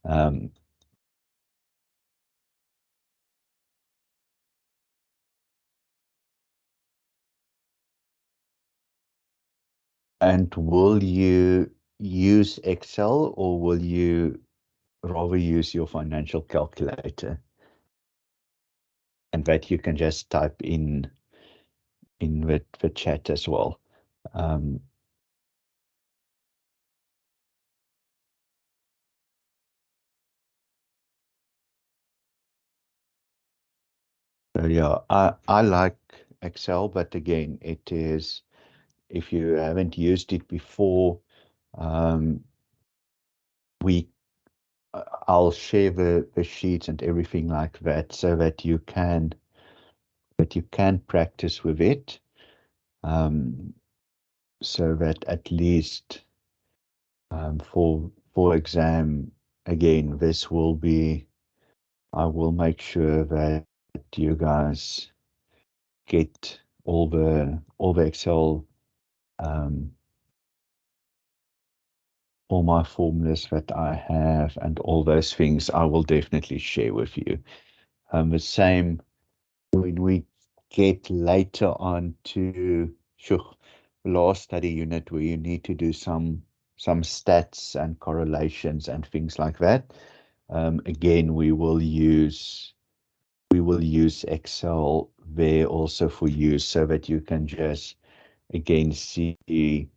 S1: Um, and will you use Excel or will you rather use your financial calculator? And that you can just type in the chat as well. Um, so yeah, I like Excel, but again, it is, if you haven't used it before, um, we I'll share the sheets and everything like that so that you can practice with it, um, so that at least for exam, again, this will be, I will make sure that you guys get all the Excel, um, all my formulas that I have and all those things I will definitely share with you. The same when we get later on to the last study unit where you need to do some stats and correlations and things like that. Again, we will use Excel there also for you so that you can just again see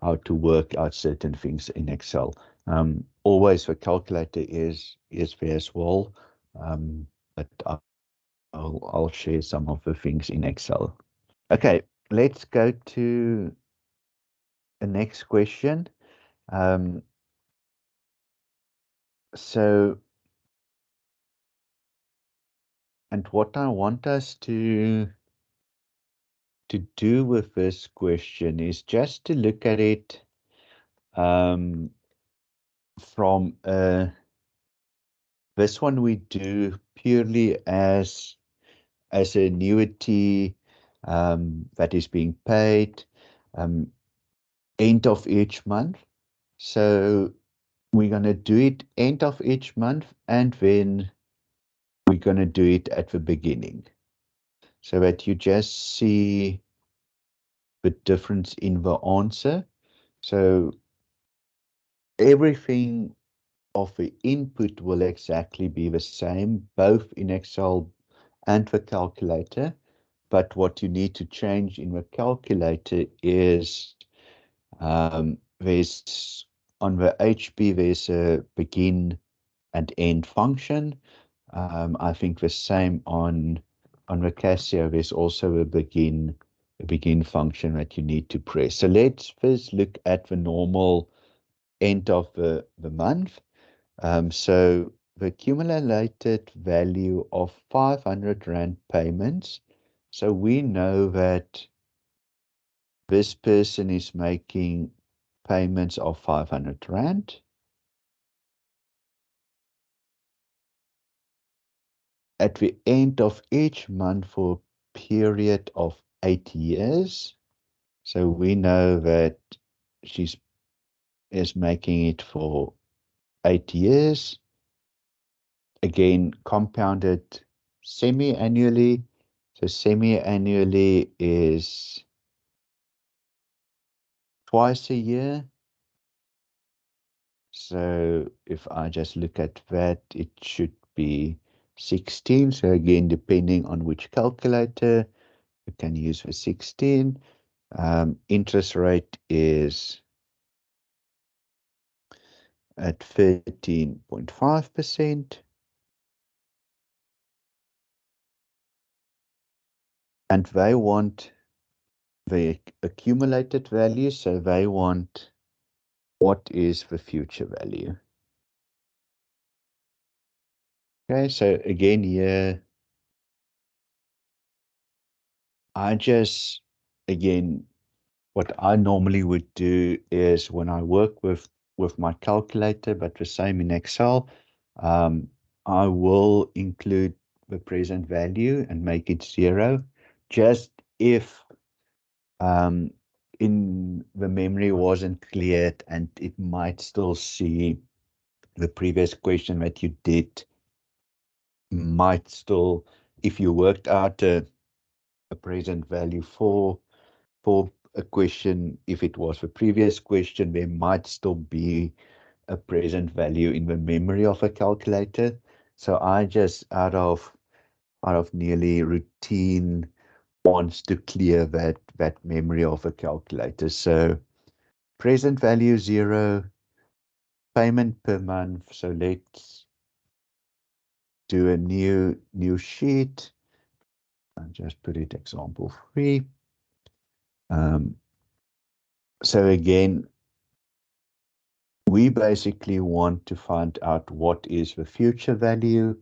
S1: how to work out certain things in Excel. Always the calculator is there as well, but I'll share some of the things in Excel. Okay, let's go to the next question. Um, so, and what I want us to do with this question is just to look at it um, from this one we do purely as an annuity that is being paid um, end of each month. So we're going to do it end of each month, and then we're going to do it at the beginning so that you just see the difference in the answer. So everything of the input will exactly be the same, both in Excel and the calculator. But what you need to change in the calculator is there's on the HB, there's a begin and end function. I think the same on the Casio, there's also a begin function that you need to press. So let's first look at the normal end of the month. So the accumulated value of 500 Rand payments. So we know that this person is making payments of 500 Rand. At the end of each month for a period of 8 years. So we know that she's is making it for 8 years. Again, compounded semi-annually. So semi-annually is twice a year. So if I just look at that, it should be 16. So again, depending on which calculator, you can use for 16. Interest rate is at 13.5%. And they want the accumulated value. So they want what is the future value. Okay, so again here, I just, again, what I normally would do is when I work with my calculator, but the same in Excel, um, I will include the present value and make it 0, just if um, in the memory wasn't cleared and it might still see the previous question that you did might still, if you worked out a present value for a question, if it was the previous question, there might still be a present value in the memory of a calculator. So I just out of nearly routine wants to clear that memory of a calculator. So present value 0, payment per month. So let's do a new sheet and just put it example 3. So again, we basically want to find out what is the future value.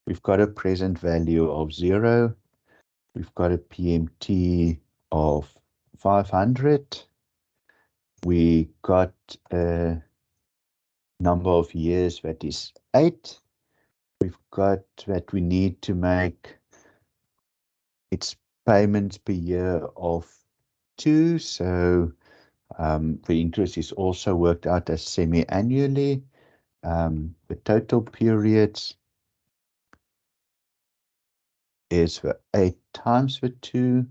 S1: We've got a present value of 0. We've got a PMT of 500. We got a number of years that is 8. We've got that we need to make its payments per year of 2. So the interest is also worked out as semi-annually. The total periods is the 8 times the 2.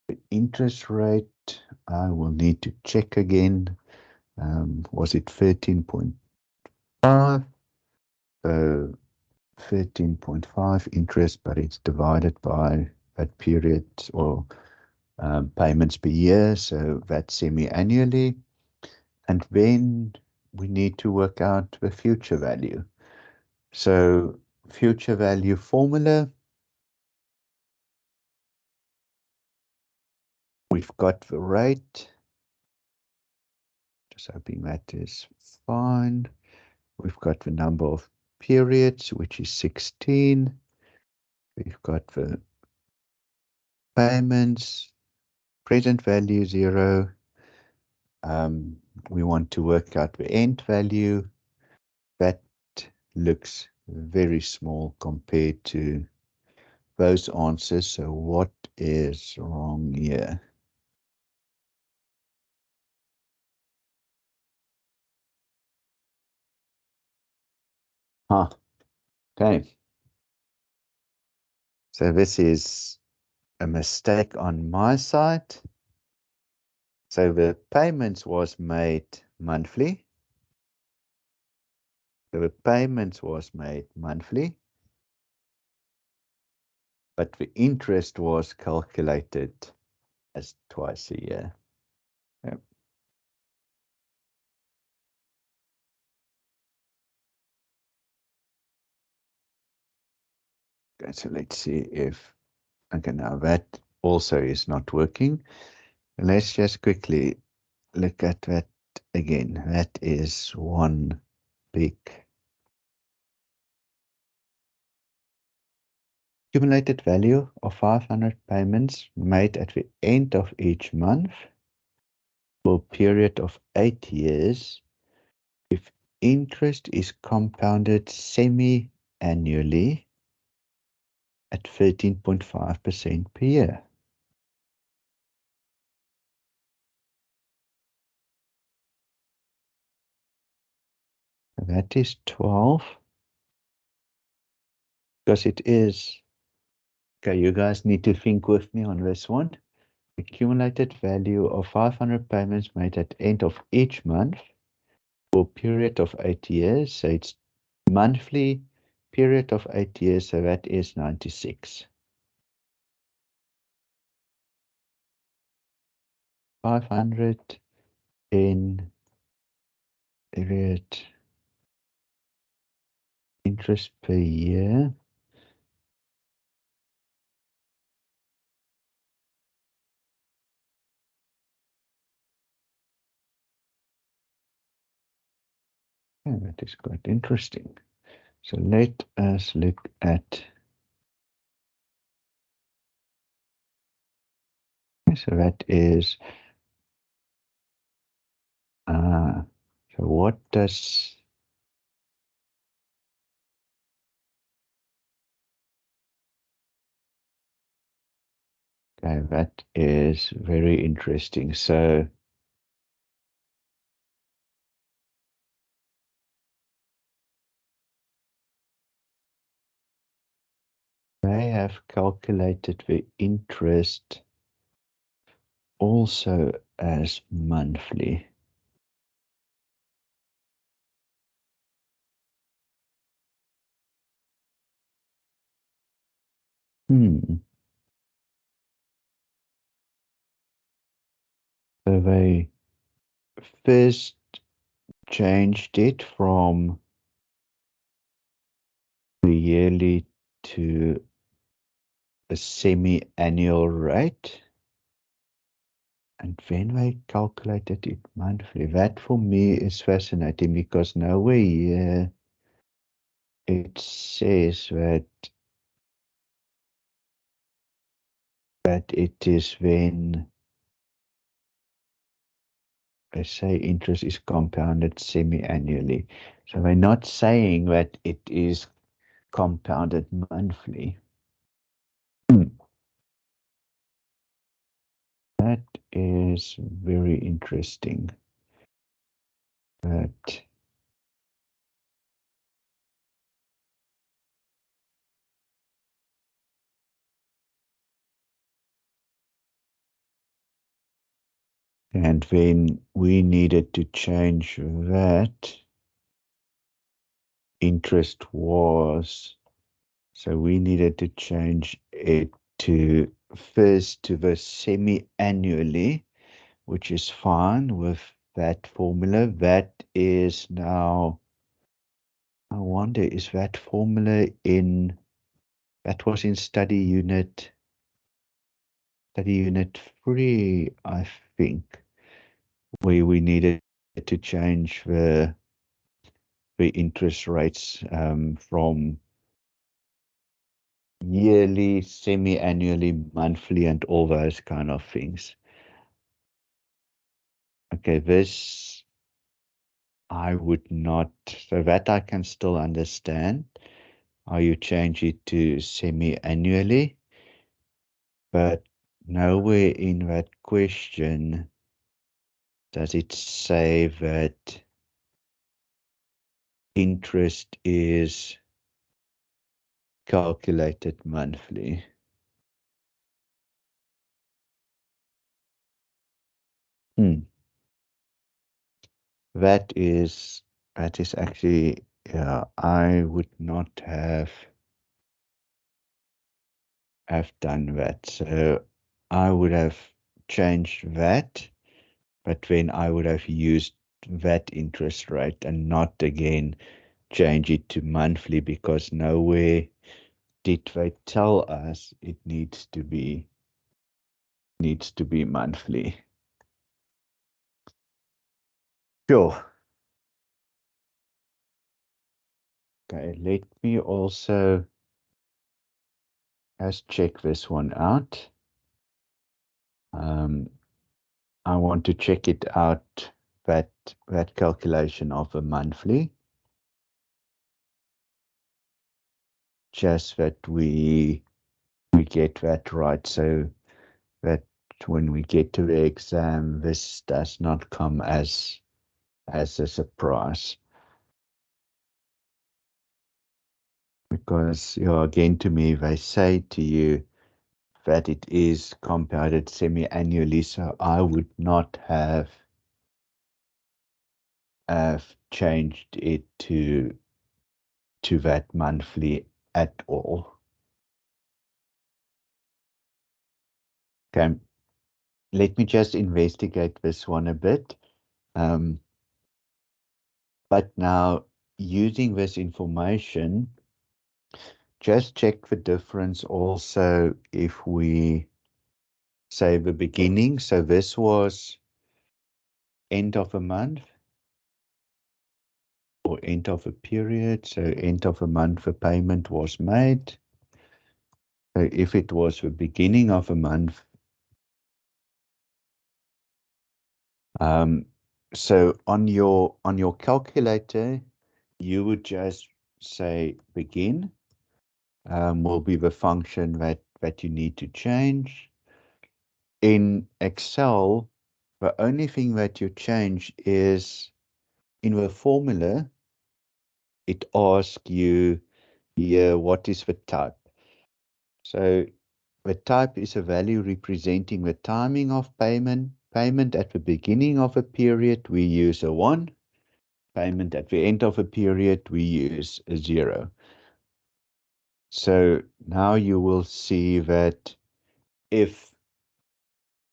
S1: The interest rate, I will need to check again. Was it 13.5? So 13.5 interest, but it's divided by that period or payments per year. So that's semi-annually. And then we need to work out the future value. So future value formula, we've got the rate. Just hoping that is fine. We've got the number of periods, which is 16. We've got the payments, present value 0. We want to work out the end value. That looks very small compared to those answers. So what is wrong here? Okay. So this is a mistake on my side. So the payments was made monthly. So the payments was made monthly, but the interest was calculated as twice a year. Yep. Okay, so let's see if, okay, now that also is not working. Let's just quickly look at that again. That is one big accumulated value of 500 payments made at the end of each month for a period of 8 years if interest is compounded semi-annually at 13.5% per year. That is 12. Because it is, okay, you guys need to think with me on this one. Accumulated value of 500 payments made at the end of each month for a period of 8 years. So it's monthly period of 8 years. So that is 96. 500 in period interest per year. Yeah, that is quite interesting. So let us look at So that is, so what does, okay, that is very interesting. So they have calculated the interest also as monthly. Hmm. So they first changed it from the yearly to a semi-annual rate, and then they calculated it monthly. That for me is fascinating because nowhere here it says that it is when they say interest is compounded semi-annually. So they're not saying that it is compounded monthly. Hmm. That is very interesting. That and then we needed to change that interest was, so we needed to change it to first to the semi-annually, which is fine with that formula. That is now, I wonder, is that formula in, that was in study unit 3, I think, where we needed to change the interest rates from yearly, semi-annually, monthly, and all those kind of things. Okay, this I would not, so that I can still understand how you change it to semi-annually, but nowhere in that question does it say that interest is calculated monthly. Hmm. That is that is actually, yeah, I would not have done that. So I would have changed that, but then I would have used that interest rate and not again change it to monthly, because nowhere did they tell us it needs to be monthly. Sure. Okay, let me also let's check this one out. Um, I want to check it out, that calculation of a monthly, just that we get that right, so that when we get to the exam, this does not come as a surprise. Because, you know, again, to me, they say to you that it is compounded semi-annually, so I would not have changed it to that monthly at all. Okay, let me just investigate this one a bit. Um, but now, using this information, just check the difference also if we say the beginning. So this was end of a month or end of a period. So end of a month, the payment was made. So if it was the beginning of a month, So on your calculator, you would just say begin, will be the function that you need to change. In Excel, the only thing that you change is in the formula, it asks you here, what is the type? So the type is a value representing the timing of payment. Payment at the beginning of a period, we use a 1. Payment at the end of a period, we use a 0. So now you will see that if,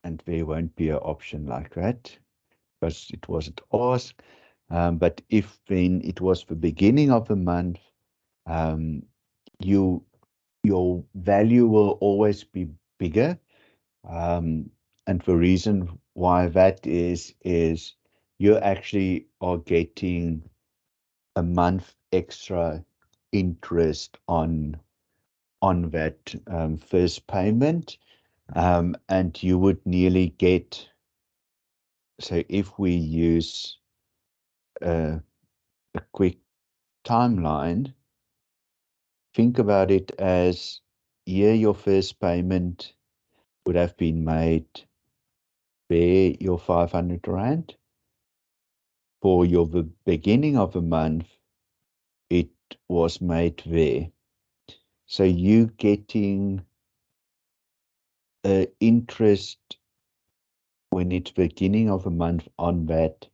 S1: and there won't be an option like that because it wasn't asked, but if then it was the beginning of the month, um, your value will always be bigger. And the reason why that is you actually are getting a month extra interest on that first payment, and you would nearly get. So if we use a quick timeline, think about it as here your first payment would have been made there, your 500 Rand. For your beginning of the month, it was made there. So you getting interest when it's beginning of a month on that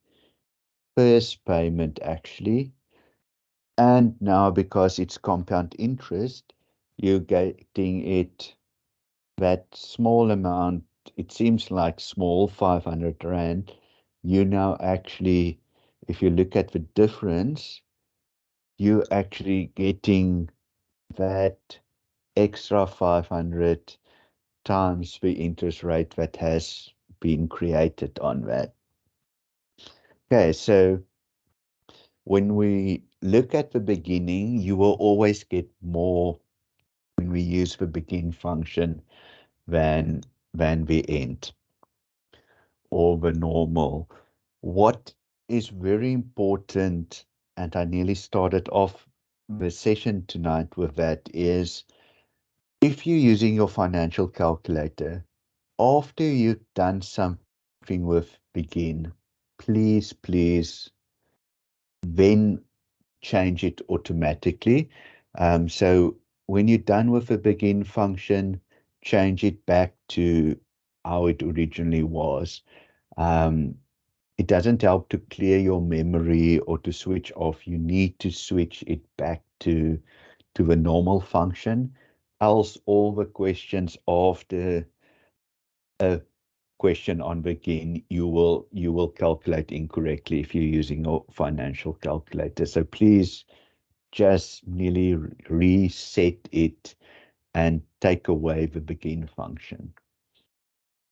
S1: first payment actually. And now because it's compound interest, you're getting it that small amount. It seems like small, 500 Rand. You now actually, if you look at the difference, you're actually getting that extra 500 times the interest rate that has been created on that. Okay, so when we look at the beginning, you will always get more when we use the begin function than the end or the normal. What is very important, and I nearly started off the session tonight with that, is if you're using your financial calculator, after you've done something with begin, please then change it automatically. So when you're done with the begin function, change it back to how it originally was. It doesn't help to clear your memory or to switch off. You need to switch it back to the normal function, else all the questions after a question on begin, you will calculate incorrectly if you're using your financial calculator. So please just nearly reset it and take away the begin function.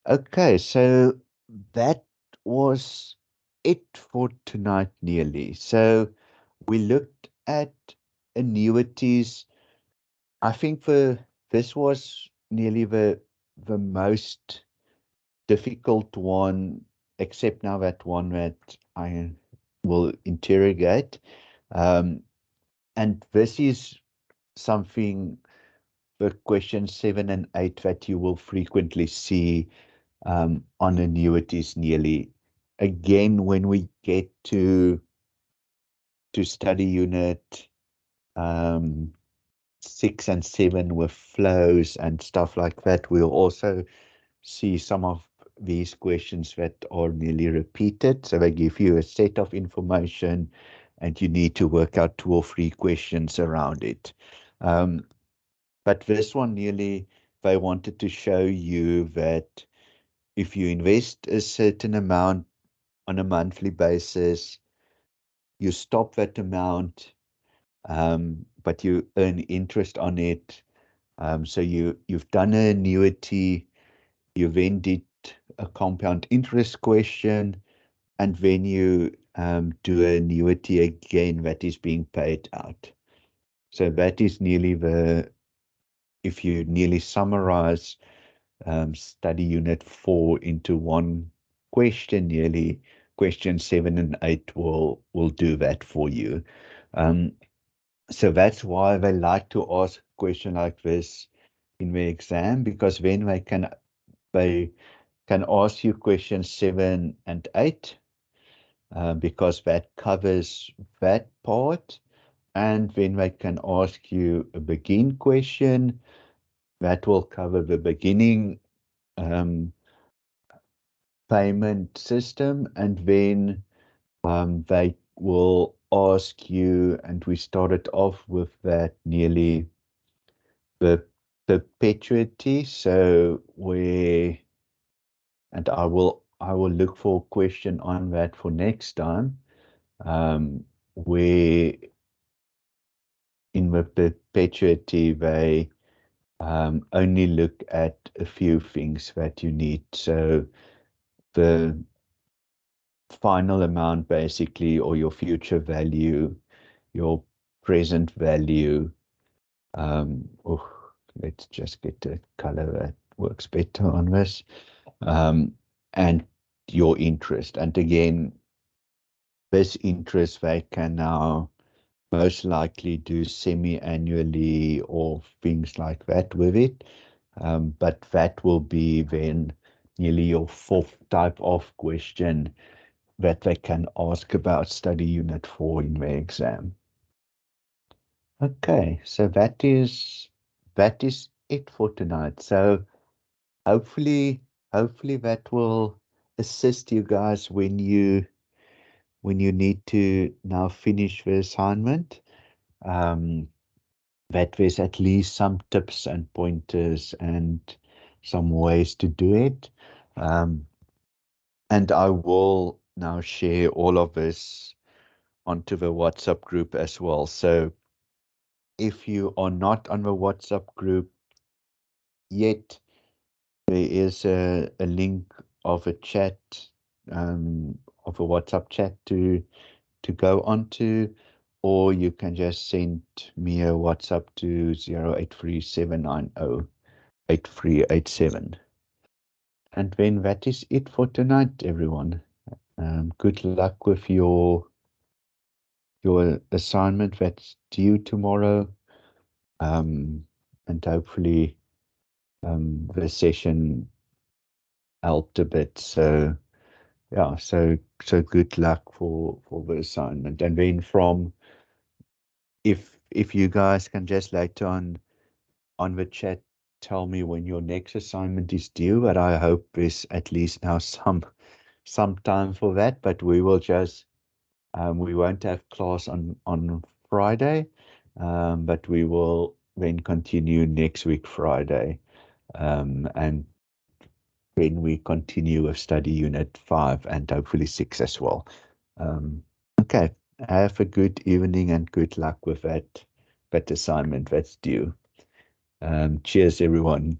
S1: Okay, so that was it for tonight nearly. So we looked at annuities. I think this was nearly the most difficult one, except now that one that I will interrogate. And this is something, the question 7 and 8, that you will frequently see on annuities nearly. Again, when we get to study unit 6 and 7 with flows and stuff like that, we'll also see some of these questions that are nearly repeated. So they give you a set of information and you need to work out 2 or 3 questions around it. But this one nearly, they wanted to show you that if you invest a certain amount on a monthly basis, you stop that amount, but you earn interest on it. So you've done an annuity, you then did a compound interest question, and then you do an annuity again that is being paid out. So that is nearly if you nearly summarize study unit 4 into one question nearly question 7 and 8 will do that for you. So that's why they like to ask a question like this in the exam, because then they can ask you questions 7 and 8, because that covers that part. And then they can ask you a begin question that will cover the beginning payment system. And then they will ask you, and we started off with that nearly the perpetuity. So and I will look for a question on that for next time, where in the perpetuity they only look at a few things that you need. So the final amount basically, or your future value, your present value. Oh, let's just get a color that works better on this. And your interest. And again, this interest they can now most likely do semi-annually or things like that with it. But that will be then nearly your fourth type of question that they can ask about study unit 4 in the exam. Okay, so that is it for tonight. So hopefully that will assist you guys when you need to now finish the assignment. That there's at least some tips and pointers and some ways to do it. And I will now share all of this onto the WhatsApp group as well. So if you are not on the WhatsApp group yet, there is a link of a chat, of a WhatsApp chat to go onto, or you can just send me a WhatsApp to 0837908387. And then that is it for tonight, everyone. Good luck with your assignment that's due tomorrow. And hopefully the session helped a bit. So yeah, so good luck for the assignment. And then if you guys can just later on the chat tell me when your next assignment is due, but I hope there's at least now some time for that. But we will just we won't have class on Friday, but we will then continue next week Friday, and then we continue with study unit 5 and hopefully 6 as well. Okay, have a good evening and good luck with that assignment that's due. Cheers, everyone.